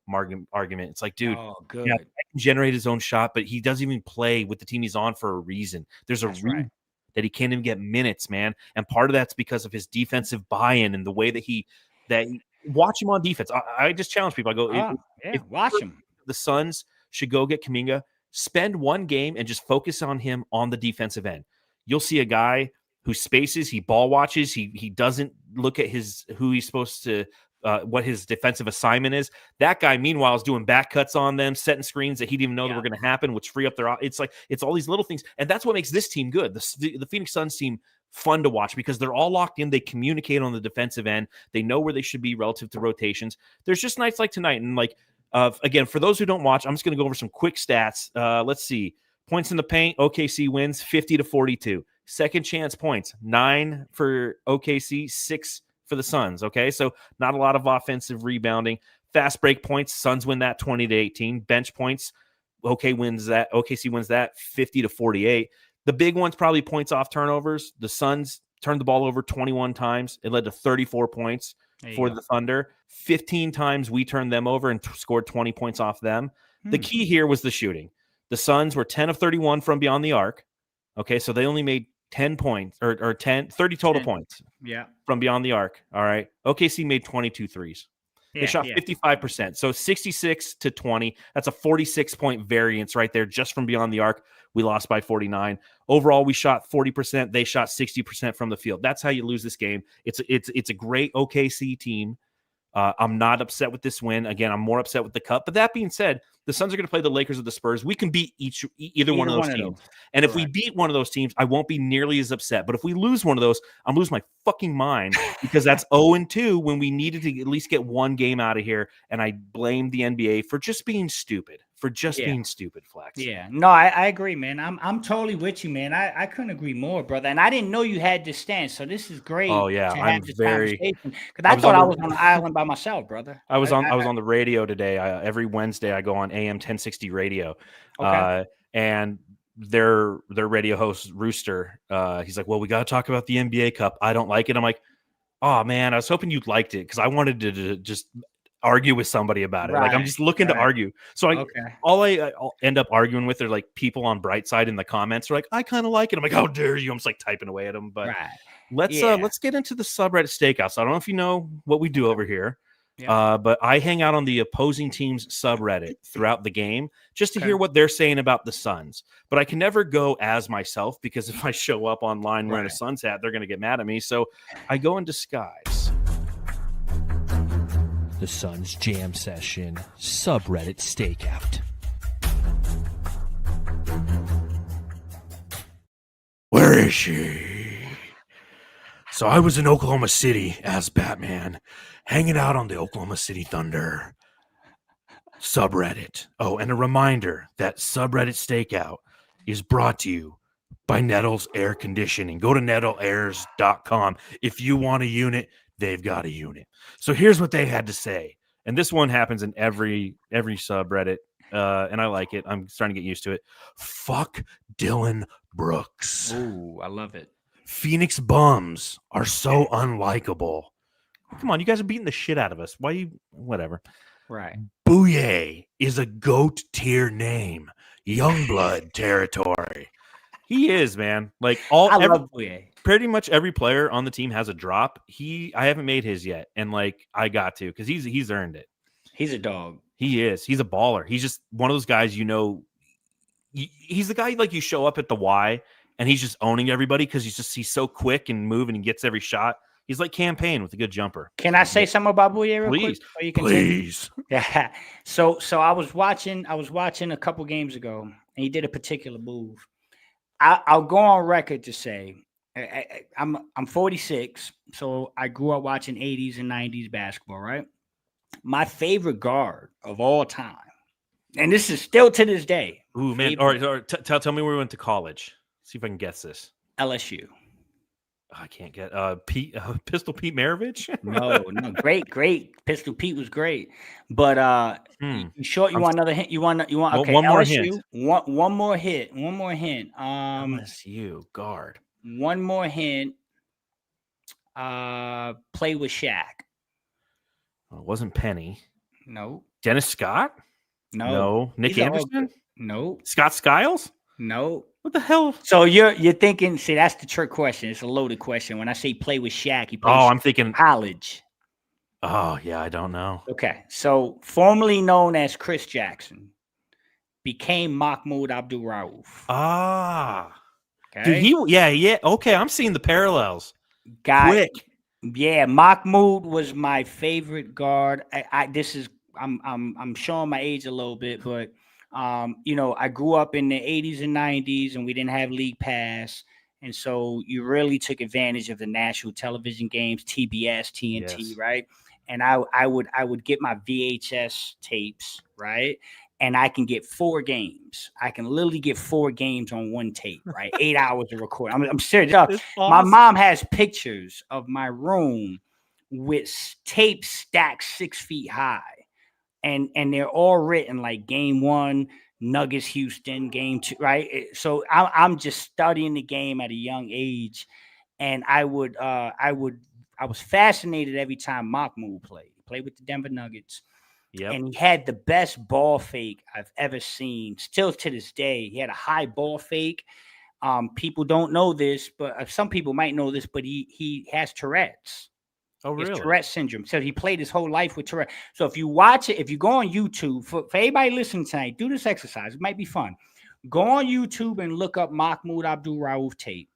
argument. It's like, dude,
good.
Yeah, he can generate his own shot, but he doesn't even play with the team he's on for a reason. There's a reason that he can't even get minutes, man. And part of that's because of his defensive buy-in and the way that he watch him on defense. I just challenge people. I go,
watch him.
The Suns should go get Kuminga, spend one game and just focus on him on the defensive end. You'll see a guy who spaces, he ball watches, he doesn't look at who he's supposed to what his defensive assignment is. That guy, meanwhile, is doing back cuts on them, setting screens that he didn't even know that were going to happen, which free up their. It's all these little things, and that's what makes this team good. The Phoenix Suns team fun to watch because they're all locked in. They communicate on the defensive end. They know where they should be relative to rotations. There's just nights like tonight, and again, for those who don't watch, I'm just going to go over some quick stats. Let's see. Points in the paint, OKC wins 50-42. Second chance points, 9 for OKC, 6 for the Suns. Okay, so not a lot of offensive rebounding. Fast break points, Suns win that 20-18. Bench points, OKC wins that 50-48. The big one's probably points off turnovers. The Suns turned the ball over 21 times. It led to 34 points for the Thunder. 15 times we turned them over and scored 20 points off them. The key here was the shooting. The Suns were 10 of 31 from beyond the arc. Okay, so they only made 10 points or 30 total points from beyond the arc. All right. OKC made 22 threes. They shot 55%. So 66-20. That's a 46-point variance right there just from beyond the arc. We lost by 49. Overall, we shot 40%. They shot 60% from the field. That's how you lose this game. It's a great OKC team. I'm not upset with this win. Again, I'm more upset with the cup. But that being said, the Suns are going to play the Lakers or the Spurs. We can beat either one of those teams. And if we beat one of those teams, I won't be nearly as upset. But if we lose one of those, I'm losing my fucking mind because that's 0-2 when we needed to at least get one game out of here. And I blame the NBA for just being stupid. Being stupid, Flex.
Yeah, no, I agree, man. I'm totally with you, man. I couldn't agree more, brother. And I didn't know you had this stance, so this is great.
Oh yeah,
I'm very because I thought I was on the island by myself, brother.
I was on the radio today. Every Wednesday I go on AM 1060 radio, and their radio host Rooster. He's like, "Well, we got to talk about the NBA Cup. I don't like it." I'm like, "Oh man, I was hoping you'd liked it because I wanted to just." Argue with somebody about it. Like I'm just looking to argue. So I'll end up arguing with are like people on Brightside in the comments are like, I kind of like it. I'm like, how dare you? I'm just like typing away at them. But let's get into the subreddit stakeout. So I don't know if you know what we do over here. But I hang out on the opposing team's subreddit throughout the game just to hear what they're saying about the Suns. But I can never go as myself because if I show up online wearing a Suns hat, they're going to get mad at me. So I go in disguise. The Suns Jam Session subreddit stakeout. Where is she? So I was in Oklahoma City as Batman, hanging out on the Oklahoma City Thunder subreddit. Oh, and a reminder that subreddit stakeout is brought to you by Nettles Air Conditioning. Go to nettleairs.com. If you want a unit, they've got a unit. So here's what they had to say. And this one happens in every subreddit. And I like it. I'm starting to get used to it. Fuck Dylan Brooks.
Ooh, I love it.
Phoenix bums are so unlikable. Come on, you guys are beating the shit out of us. Why you whatever.
Right.
Bouye is a GOAT tier name. Youngblood territory. He is, man. Like
I love Bouye.
Pretty much every player on the team has a drop. I haven't made his yet, and like I got to because he's earned it.
He's a dog.
He is. He's a baller. He's just one of those guys. He's the guy like you show up at the Y and he's just owning everybody because he's so quick and moving and gets every shot. He's like Campaign with a good jumper.
Can I say something about Bouye real quick?
So you can please.
Yeah. So I was watching a couple games ago, and he did a particular move. I'll go on record to say I'm 46, so I grew up watching 80s and 90s basketball, right? My favorite guard of all time, and this is still to this day.
Ooh, man. All right. Tell me where we went to college. See if I can guess this.
LSU.
I can't get Pistol Pete Maravich.
No, great. Pistol Pete was great, but you sure you want another hint? You want okay?
One more
LSU,
hint.
One more hint.
LSU guard.
One more hint. Play with Shaq.
Well, it wasn't Penny.
No.
Dennis Scott.
No.
Nick Anderson.
No.
Scott Skiles.
No.
What the hell?
So you're thinking? See, that's the trick question. It's a loaded question. When I say play with Shaq, he plays.
I'm thinking
college.
Oh yeah, I don't know.
Okay, so formerly known as Chris Jackson, became Mahmoud Abdul Rauf.
Ah,
Okay,
dude, yeah. Okay, I'm seeing the parallels.
Guy,
Quick.
yeah, Mahmoud was my favorite guard. I'm showing my age a little bit, but I grew up in the 80s and 90s, and we didn't have League Pass, and so you really took advantage of the national television games, TBS, TNT,
Yes.
right? And I would get my VHS tapes, right? And I can get 4 games. I can literally get 4 games on one tape, right? 8 hours of recording. I'm serious.
It's
My
awesome.
mom has pictures of my room with tapes stacked 6 feet high, and they're all written like Game 1, Nuggets, Houston, Game 2, right? So I'm just studying the game at a young age, and I was fascinated every time Mahmoud played. He played with the Denver Nuggets.
Yep.
And he had the best ball fake I've ever seen. Still to this day, he had a high ball fake. People don't know this, but some people might know this, but he has Tourette's.
Oh, really?
It's Tourette syndrome. So he played his whole life with Tourette. So if you watch it, if you go on YouTube, for everybody listening tonight, do this exercise. It might be fun. Go on YouTube and look up Mahmoud Abdul Rauf tape.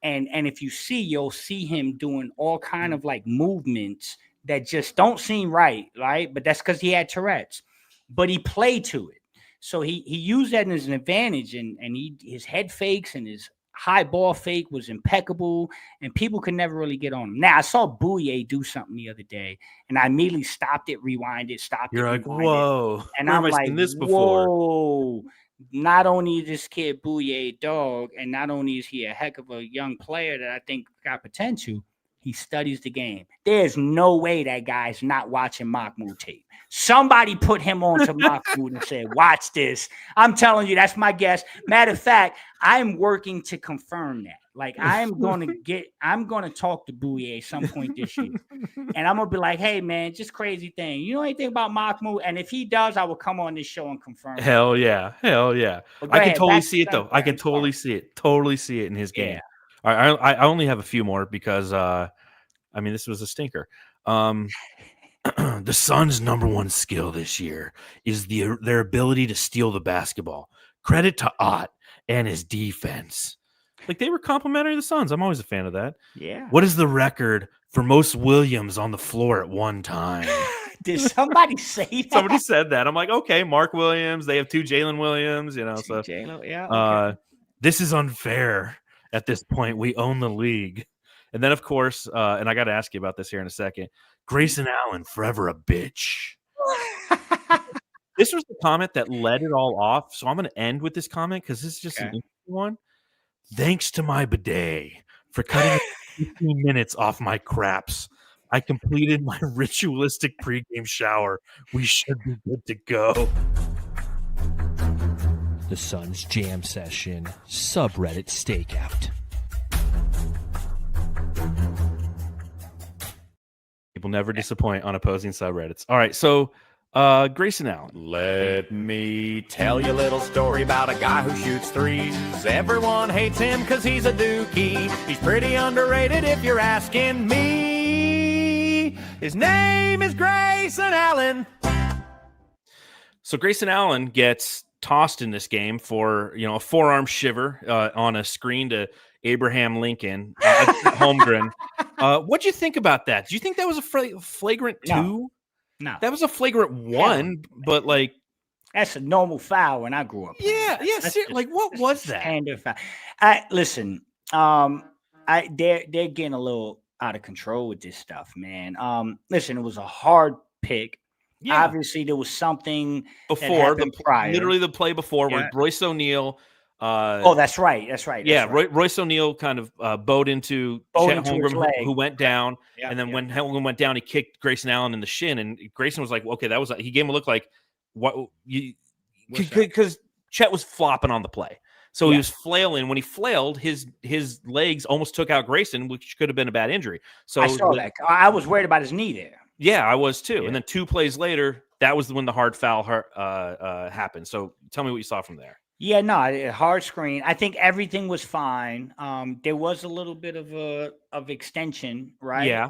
And if you see, you'll see him doing all kind of like movements that just don't seem right? But that's because he had Tourette's. But he played to it. So he used that as an advantage, and his head fakes and his high ball fake was impeccable, and people could never really get on him. Now I saw Bouye do something the other day, and I immediately stopped it, rewind it, stopped
You're
it,
like,
rewind
whoa.
it. And
Where
I'm
have I
like,
seen this before?
whoa. Not only is this kid Bouye a dog, and not only is he a heck of a young player that I think got potential, he studies the game. There's no way that guy's not watching Mahmoud tape. Somebody put him on to Mahmoud and said, watch this. I'm telling you, that's my guess. Matter of fact, I'm working to confirm that. Like, I'm going to talk to Bouye some point this year. And I'm going to be like, hey, man, just crazy thing. You know anything about Mahmoud? And if he does, I will come on this show and confirm.
Hell yeah. Hell yeah.
But
I can
ahead,
totally
back to
see it, though. I can totally see it. Totally see it in his game.
Yeah.
All right, I only have a few more because, this was a stinker. The Suns' number one skill this year is their ability to steal the basketball. Credit to Ott and his defense. Like, they were complimentary to the Suns. I'm always a fan of that.
Yeah.
What is the record for most Williams on the floor at one time?
Did somebody say that?
Somebody said that. I'm like, okay, Mark Williams. They have 2 Jalen Williams, so
yeah. Okay.
This is unfair. At this point, we own the league. And then, of course, and I got to ask you about this here in a second, Grayson Allen, forever a bitch. This was the comment that led it all off. So I'm going to end with this comment because this is just an interesting one. Thanks to my bidet for cutting 15 minutes off my craps. I completed my ritualistic pregame shower. We should be good to go. The Suns Jam Session Subreddit Stakeout. People never disappoint on opposing subreddits. All right, so Grayson Allen.
Let me tell you a little story about a guy who shoots threes. Everyone hates him because he's a dookie. He's pretty underrated if you're asking me. His name is Grayson Allen.
So Grayson Allen gets tossed in this game for a forearm shiver on a screen to Abraham Lincoln, Holmgren. What'd you think about that? Do you think that was a flagrant 2?
No,
that was a flagrant 1. But like,
that's a normal foul when I grew up.
Yeah. Like, what was that?
Standard foul. Listen. They're getting a little out of control with this stuff, man. Listen, it was a hard pick.
Yeah.
Obviously, there was something
Before
prior.
Literally the play before where Royce O'Neal.
That's right.
Royce O'Neal kind of bowed into Chet Holmgren, who wwent down, and then when Holmgren went down, he kicked Grayson Allen in the shin, and Grayson was like, "Okay, that was." He gave him a look like, "What?" Because Chet was flopping on the play, so he was flailing. When he flailed, his legs almost took out Grayson, which could have been a bad injury. So
I saw that. I was worried about his knee there.
Yeah, I was too. Yeah. And then 2 plays later, that was when the hard foul happened. So tell me what you saw from there.
Yeah, no, hard screen. I think everything was fine. There was a little bit of extension, right?
Yeah.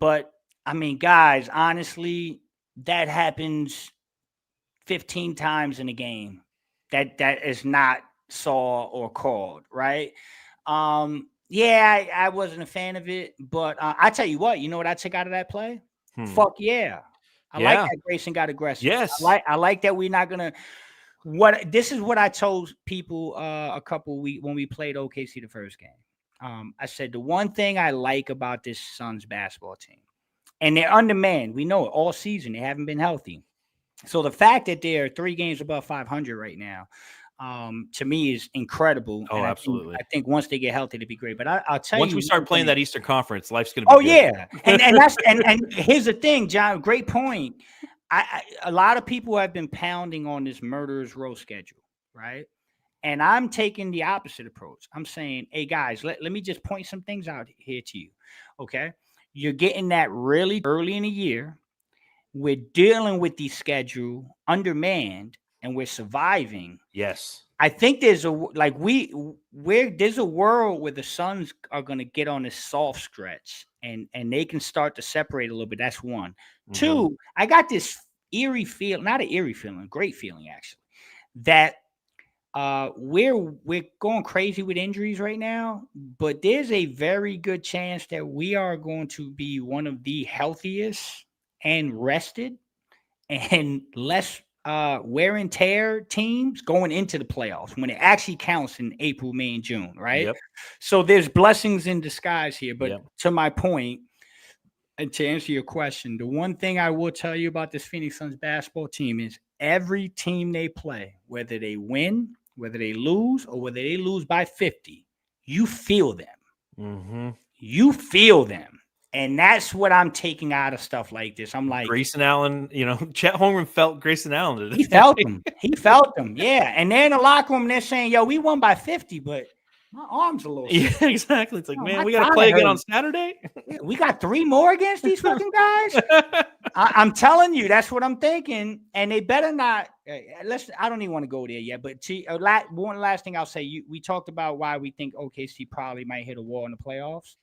But I mean, guys, honestly, that happens 15 times in a game. that is not saw or called, right? Yeah, I wasn't a fan of it, but I tell you what, you know what I took out of that play? Fuck yeah. I like
Yeah.
that Grayson got aggressive.
Yes.
I like that we're not gonna this is what I told people a couple weeks when we played OKC the first game. I said the one thing I like about this Suns basketball team, and they're undermanned. We know it all season. They haven't been healthy. So the fact that they're 3 games above 500 right now, to me is incredible.
Oh,
And
absolutely.
I think once they get healthy, it'll be great. But I'll tell
Once
you,
we start playing that Eastern Conference, life's gonna be
oh
good.
yeah, and that's and here's the thing, John. Great point. A lot of people have been pounding on this murderer's row schedule, right? And I'm taking the opposite approach. I'm saying, hey guys, let me just point some things out here to you. Okay. You're getting that really early in the year. We're dealing with the schedule undermanned and we're surviving.
Yes.
I think there's there's a world where the Suns are going to get on this soft stretch and they can start to separate a little bit. That's one.
Mm-hmm.
2, I got this eerie feel, not an eerie feeling, great feeling actually, that we're going crazy with injuries right now, but there's a very good chance that we are going to be one of the healthiest and rested and less wear and tear teams going into the playoffs when it actually counts in April, May, and June, right?
Yep.
So there's blessings in disguise here. But
Yep.
to my point, and to answer your question, the one thing I will tell you about this Phoenix Suns basketball team is every team they play, whether they win, whether they lose, or whether they lose by 50, you feel them.
Mm-hmm.
You feel them. And that's what I'm taking out of stuff like this. I'm like,
Grayson Allen, Chet Holmgren felt Grayson Allen today.
he felt him. He felt him. Yeah. And they're in the locker room and they're saying, yo, we won by 50, but my arm's a little
Yeah, exactly. It's like,
Oh,
man,
my
we got to
God,
play
it
again on
hurts.
Saturday.
We got 3 more against these fucking guys. I'm telling you, that's what I'm thinking. And they better not. I don't even want to go there yet. But one last thing I'll say. We talked about why we think OKC probably might hit a wall in the playoffs.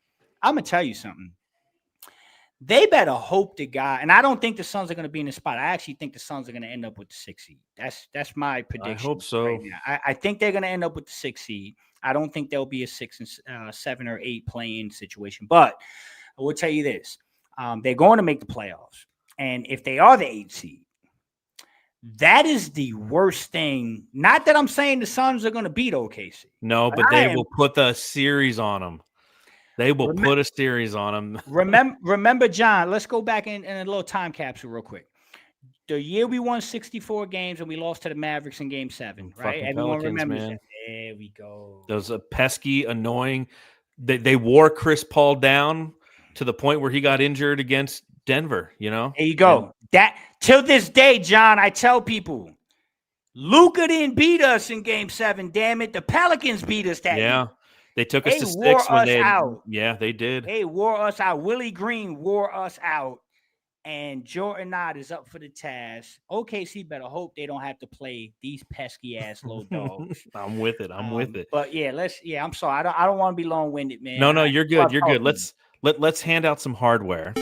I'm gonna tell you something. They better hope to God, and I don't think the Suns are going to be in the spot. I actually think the Suns are going to end up with the 6th seed. That's my prediction.
I hope so.
Right now. I think they're going to end up with the 6th seed. I don't think there'll be a 6 and 7 or 8 play-in situation. But I will tell you this: they're going to make the playoffs, and if they are the 8th seed, that is the worst thing. Not that I'm saying the Suns are going to beat OKC.
No, but they will put the series on them. They will put a series on them.
Remember, John, let's go back in a little time capsule real quick. The year we won 64 games and we lost to the Mavericks in Game 7, right?
Fucking
Everyone
Pelicans,
remembers
man.
that. There we go.
Those pesky, annoying. They wore Chris Paul down to the point where he got injured against Denver,
There you go. That till this day, John, I tell people, Luka didn't beat us in Game 7. Damn it, the Pelicans beat us that year.
They took us to
wore
6 when
us
they
out.
Yeah, they did.
They wore us out. Willie Green wore us out. And Jordan Knott is up for the task. OKC better hope they don't have to play these pesky ass little dogs.
I'm with it. I'm with it.
But yeah, I'm sorry. I don't want to be long winded, man.
No, you're good. You're good. Let's hand out some hardware.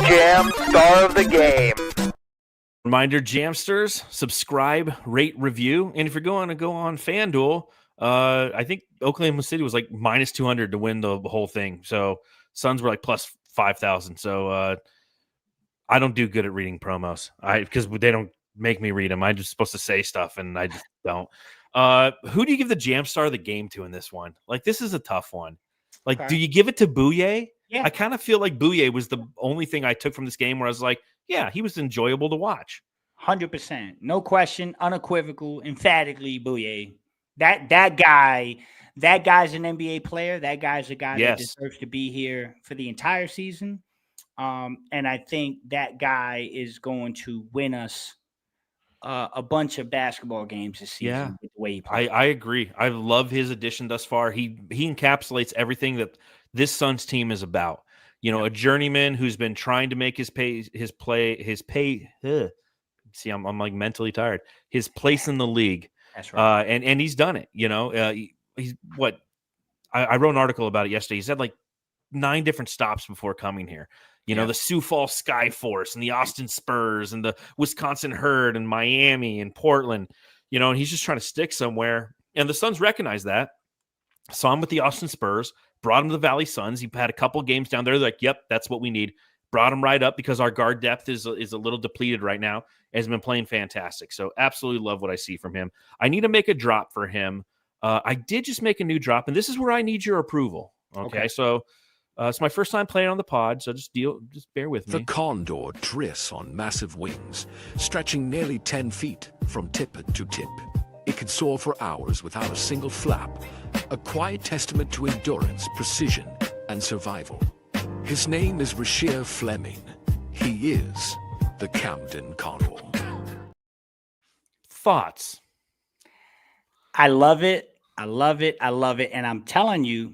Jam star of the game.
Reminder, Jamsters, subscribe, rate, review. And if you're going to go on FanDuel, I think Oklahoma City was like minus 200 to win the whole thing. So Suns were like plus 5,000. So I don't do good at reading promos because they don't make me read them. I'm just supposed to say stuff and I just don't. Who do you give the Jam Star of the game to in this one? Like, this is a tough one. Like,
Okay.
Do you give it to Bouye?
Yeah.
I kind of feel like Bouye was the only thing I took from this game where I was like, yeah, he was enjoyable to watch.
100%. No question. Unequivocal. Emphatically, Bouye. That guy's an NBA player. That guy's a guy that deserves to be here for the entire season. And I think that guy is going to win us a bunch of basketball games this season with the way he plays.
I agree. I love his addition thus far. He encapsulates everything that this Suns team is about. A journeyman who's been trying to make his play. See, I'm like mentally tired. His place in the league.
That's right.
And he's done it. He's what I wrote an article about it yesterday. He's had like 9 different stops before coming here. You know, the Sioux Falls Skyforce and the Austin Spurs and the Wisconsin Herd and Miami and Portland, you know, and he's just trying to stick somewhere. And the Suns recognize that. Saw him with the Austin Spurs, brought him to the Valley Suns. He had a couple games down there. They're like, yep, that's what we need. Brought him right up because our guard depth is a little depleted right now. Has been playing fantastic. So absolutely love what I see from him. I need to make a drop for him. I did just make a new drop, and this is where I need your approval. Okay. So it's my first time playing on the pod, so just bear with me.
The condor drifts on massive wings, stretching nearly 10 feet from tip to tip. It can soar for hours without a single flap, a quiet testament to endurance, precision, and survival. His name is Rasheer Fleming. He is the Camden Condor.
Thoughts?
I love it. I love it. I love it. And I'm telling you,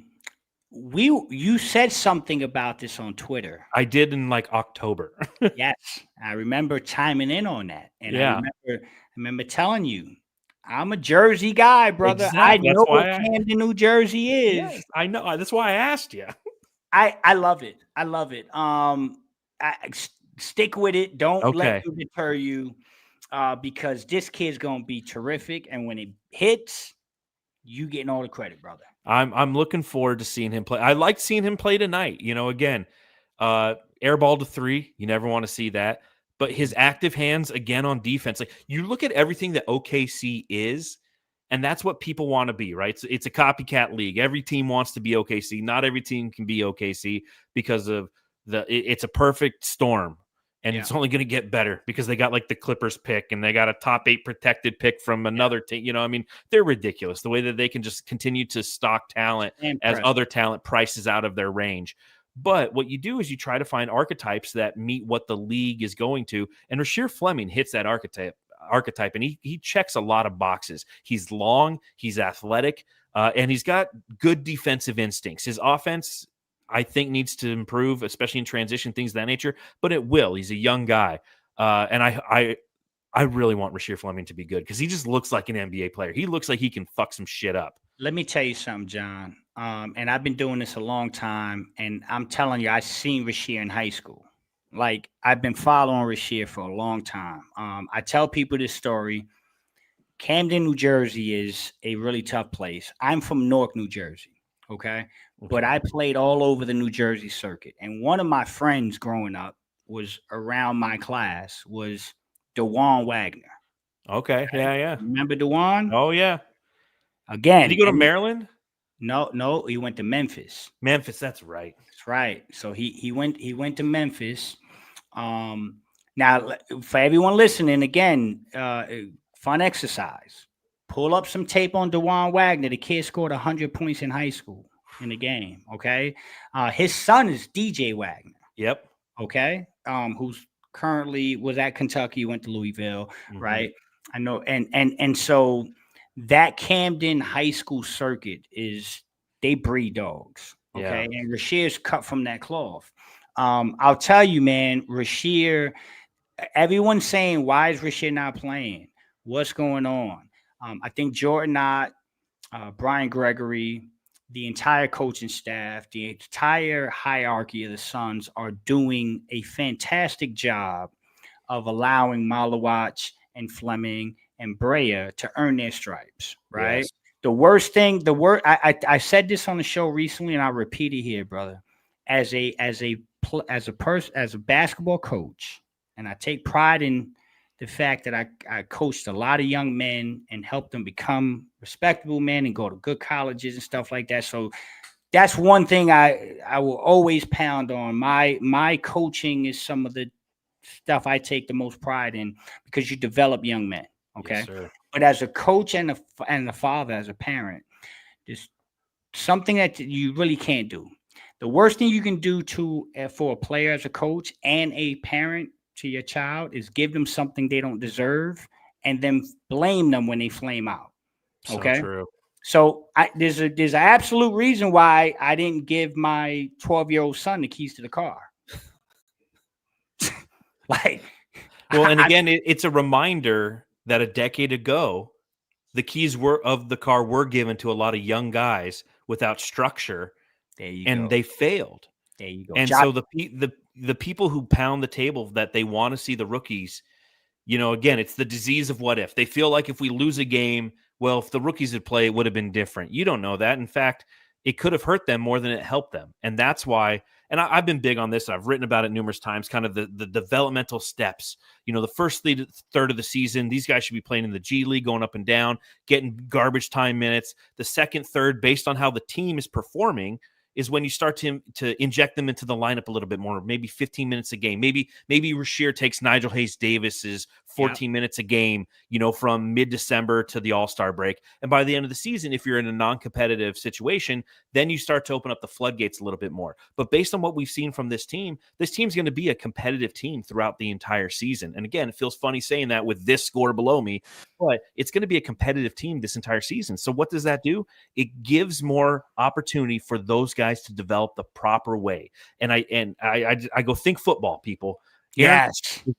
you said something about this on Twitter.
I did in like October.
Yes, I remember chiming in on that, and I remember telling you, I'm a Jersey guy, brother.
Exactly.
I know what Camden, New Jersey is.
Yes, I know. That's why I asked you.
I love it. I love it. Stick with it. Don't let it deter you, because this kid's gonna be terrific, and when it hits, you getting all the credit, brother.
I'm looking forward to seeing him play. I liked seeing him play tonight. You know, again, airball to three. You never want to see that. But his active hands again on defense. Like, you look at everything that OKC is, and that's what people want to be, right? It's a copycat league. Every team wants to be OKC. Not every team can be OKC because of it's a perfect storm. And it's only going to get better because they got like the Clippers pick and they got a top 8 protected pick from another team. You know, I mean, they're ridiculous the way that they can just continue to stock talent as other talent prices out of their range. But what you do is you try to find archetypes that meet what the league is going to. And Rasheer Fleming hits that archetype, and he checks a lot of boxes. He's long, he's athletic, and he's got good defensive instincts. His offense, I think, needs to improve, especially in transition, things of that nature, but it will. He's a young guy. And I really want Rasheer Fleming to be good because he just looks like an NBA player. He looks like he can fuck some shit up.
Let me tell you something, John. And I've been doing this a long time, and I'm telling you, I've seen Rasheer in high school. Like, I've been following Rasheer for a long time. I tell people this story. Camden, New Jersey is a really tough place. I'm from Newark, New Jersey. Okay. But I played all over the New Jersey circuit. And one of my friends growing up was around my class was DeJuan Wagner.
Okay. Yeah.
Remember DeJuan?
Oh, yeah.
Again.
Did he go to Maryland?
No, he went to Memphis.
Memphis, that's right.
That's right. So he went to Memphis. Now, for everyone listening, again, fun exercise. Pull up some tape on DeJuan Wagner. The kid scored 100 points in high school in the game, okay? His son is DJ Wagner.
Yep.
Okay? Who's currently was at Kentucky, went to Louisville, right? I know. And so that Camden high school circuit they breed dogs, okay? Yeah. And Rasheer's cut from that cloth. I'll tell you, man, Rasheer, everyone's saying, why is Rasheer not playing? What's going on? I think Jordan Knott, Brian Gregory, the entire coaching staff, the entire hierarchy of the Suns are doing a fantastic job of allowing Malawach and Fleming and Brea to earn their stripes, right? Yes. The worst thing, I said this on the show recently, and I'll repeat it here, brother. As a basketball coach, and I take pride in the fact that I coached a lot of young men and helped them become respectable men and go to good colleges and stuff like that. So that's one thing I will always pound on. My coaching is some of the stuff I take the most pride in because you develop young men. Okay. Yes, sir. But as a coach and a father, as a parent, there's something that you really can't do. The worst thing you can do for a player as a coach and a parent to your child is give them something they don't deserve and then blame them when they flame out. Okay.
So true.
So there's an absolute reason why I didn't give my 12-year-old son the keys to the car.
And again, it's a reminder that a decade ago, the keys of the car were given to a lot of young guys without structure. There you go. They failed.
There you go.
And so the the people who pound the table that they want to see the rookies, again, it's the disease of what if. They feel like if we lose a game, well, if the rookies had played, it would have been different. You don't know that. In fact, it could have hurt them more than it helped them. And that's why, and I've been big on this. I've written about it numerous times, kind of the developmental steps. The first third of the season, these guys should be playing in the G League, going up and down, getting garbage time minutes. The second third, based on how the team is performing, is when you start to inject them into the lineup a little bit more, maybe 15 minutes a game. Maybe Rasheer takes Nigel Hayes-Davis's 14 minutes a game, from mid-December to the All-Star break. And by the end of the season, if you're in a non-competitive situation, then you start to open up the floodgates a little bit more. But based on what we've seen from this team's going to be a competitive team throughout the entire season. And again, it feels funny saying that with this score below me, but it's going to be a competitive team this entire season. So what does that do? It gives more opportunity for those guys to develop the proper way. And I go, think football, people.
Yes.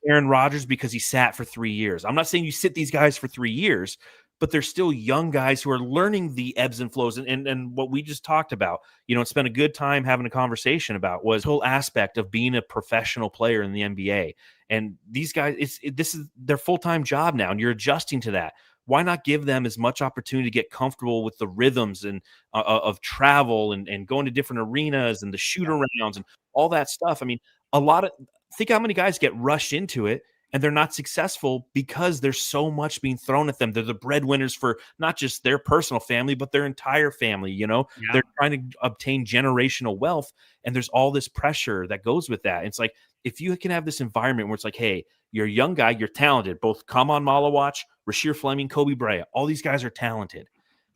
Aaron Rodgers, because he sat for 3 years. I'm not saying you sit these guys for 3 years, but they're still young guys who are learning the ebbs and flows. And what we just talked about, and spent a good time having a conversation about, was the whole aspect of being a professional player in the NBA. And these guys, this is their full-time job now, and you're adjusting to that. Why not give them as much opportunity to get comfortable with the rhythms and of travel and going to different arenas and the shoot-arounds and all that stuff? I mean, think how many guys get rushed into it and they're not successful because there's so much being thrown at them. They're the breadwinners for not just their personal family, but their entire family. They're trying to obtain generational wealth, and there's all this pressure that goes with that. It's like, if you can have this environment where it's like, hey, you're a young guy, you're talented, both Kaman Malawach, Rasheer Fleming, Kobe Bryant, all these guys are talented,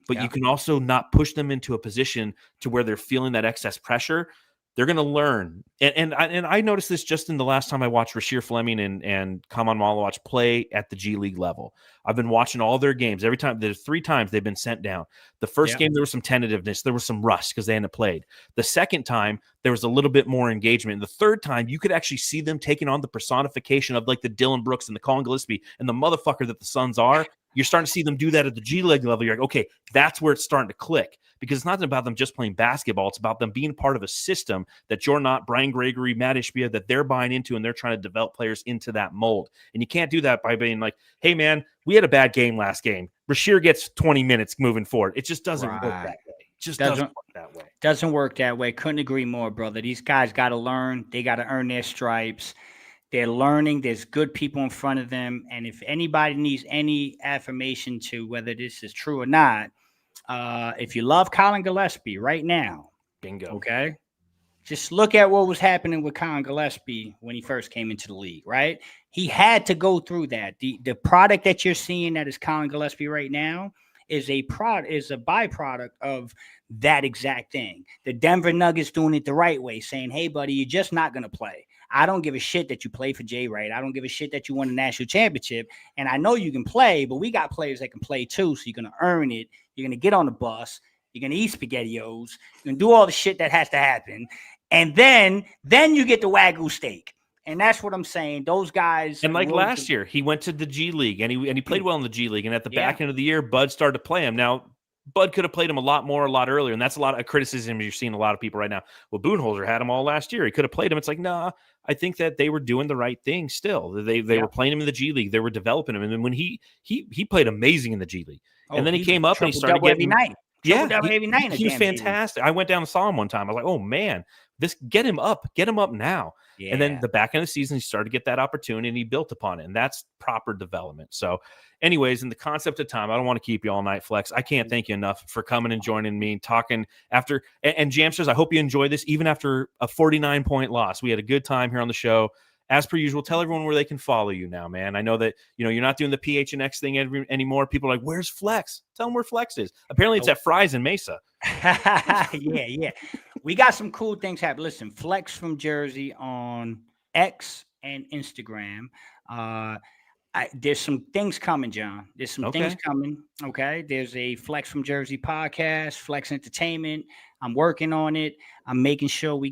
but you can also not push them into a position to where they're feeling that excess pressure. They're going to learn. And I noticed this just in the last time I watched Rasheer Fleming and Kaman Malawach play at the G League level. I've been watching all their games. Every time, there's 3 times they've been sent down. The first game, there was some tentativeness. There was some rust because they hadn't played. The second time, there was a little bit more engagement. And the third time, you could actually see them taking on the personification of like the Dylan Brooks and the Colin Gillespie and the motherfucker that the Suns are. You're starting to see them do that at the G League level. You're like, okay, that's where it's starting to click, because it's not about them just playing basketball. It's about them being part of a system that you're not, Brian Gregory, Matt Ishbia, that they're buying into, and they're trying to develop players into that mold. And you can't do that by being like, hey, man, we had a bad game last game. Rasheer gets 20 minutes moving forward. It just doesn't work that way. It just doesn't work that way.
Doesn't work that way. Couldn't agree more, brother. These guys got to learn. They got to earn their stripes. They're learning. There's good people in front of them. And if anybody needs any affirmation to whether this is true or not, if you love Colin Gillespie right now,
bingo.
Okay, just look at what was happening with Colin Gillespie when he first came into the league, right? He had to go through that. The product that you're seeing that is Colin Gillespie right now is a byproduct of that exact thing. The Denver Nuggets doing it the right way, saying, hey, buddy, you're just not going to play. I don't give a shit that you play for Jay Wright. I don't give a shit that you won a national championship. And I know you can play, but we got players that can play too. So you're going to earn it. You're going to get on the bus. You're going to eat SpaghettiOs. You're going to do all the shit that has to happen. And then you get the Wagyu steak. And that's what I'm saying. Those guys.
And like last year, he went to the G League and he played well in the G League. And at the back end of the year, Bud started to play him. Now, Bud could have played him a lot earlier. And that's a lot of criticism you're seeing a lot of people right now. Well, Budenholzer had him all last year. He could have played him. It's like, nah, I think that they were doing the right thing still. They were playing him in the G League. They were developing him. And then when he played amazing in the G League. And then he came up and he started getting
every night.
Every night. He was fantastic. I went down and saw him one time. I was like, oh man, get him up now. Yeah. And then the back end of the season, he started to get that opportunity and he built upon it. And that's proper development. So anyways, in the concept of time, I don't want to keep you all night, Flex. I can't thank you enough for coming and joining me and talking after. And Jamsters, I hope you enjoy this. Even after a 49-point loss, we had a good time here on the show. As per usual, tell everyone where they can follow you now, man. I know that, you're not doing the PHNX thing anymore. People are like, where's Flex? Tell them where Flex is. Apparently it's at Fry's in Mesa.
Yeah. We got some cool things happening. Listen, Flex from Jersey on X and Instagram. There's some things coming, John. There's some things coming. Okay. There's a Flex from Jersey podcast, Flex Entertainment. I'm working on it. I'm making sure we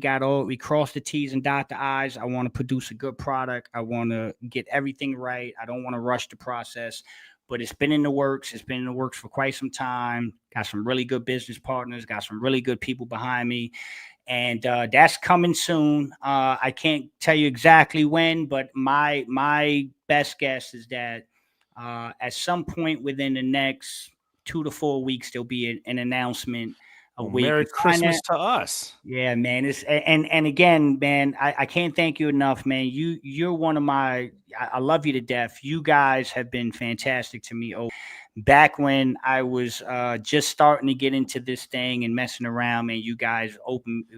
cross the T's and dot the I's. I want to produce a good product. I want to get everything right. I don't want to rush the process. but it's been in the works. It's been in the works for quite some time. Got some really good business partners, got some really good people behind me. And that's coming soon. I can't tell you exactly when, but my best guess is that at some point within the next 2 to 4 weeks, there'll be an announcement.
Merry Christmas to us.
Yeah, man. It's and again, man, I can't thank you enough, man. You're one of my. I love you to death. You guys have been fantastic to me. Oh, back when I was just starting to get into this thing and messing around, man, you guys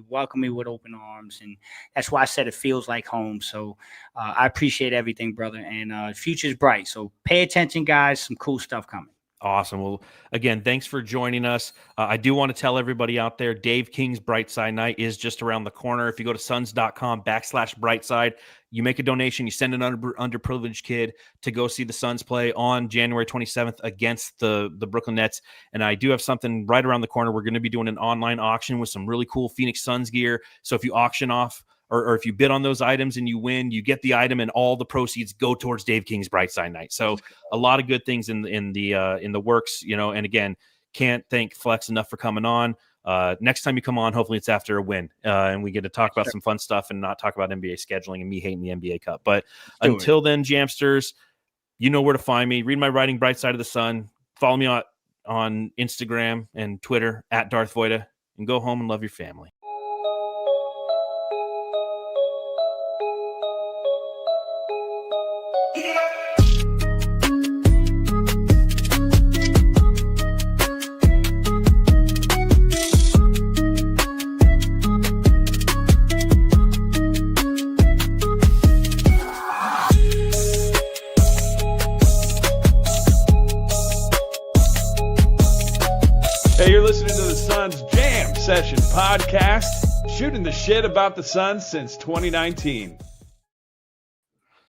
welcome me with open arms, and that's why I said it feels like home. So I appreciate everything, brother, and future's bright. So pay attention, guys. Some cool stuff coming.
Awesome. Well, again, thanks for joining us. I do want to tell everybody out there, Dave King's Brightside Night is just around the corner. If you go to suns.com/brightside, you make a donation, you send an underprivileged kid to go see the Suns play on January 27th against the Brooklyn Nets. And I do have something right around the corner. We're going to be doing an online auction with some really cool Phoenix Suns gear. So if you auction off, or if you bid on those items and you win, you get the item and all the proceeds go towards Dave King's Brightside Night. So a lot of good things in the works, you know. And again, can't thank Flex enough for coming on. Next time you come on, hopefully it's after a win, and we get to talk about some fun stuff and not talk about NBA scheduling and me hating the NBA Cup. But until then, Jamsters, you know where to find me. Read my writing, Bright Side of the Sun. Follow me on Instagram and Twitter at Darth Voida, and go home and love your family.
Hey, you're listening to the Suns Jam Session Podcast, shooting the shit about the Suns since 2019.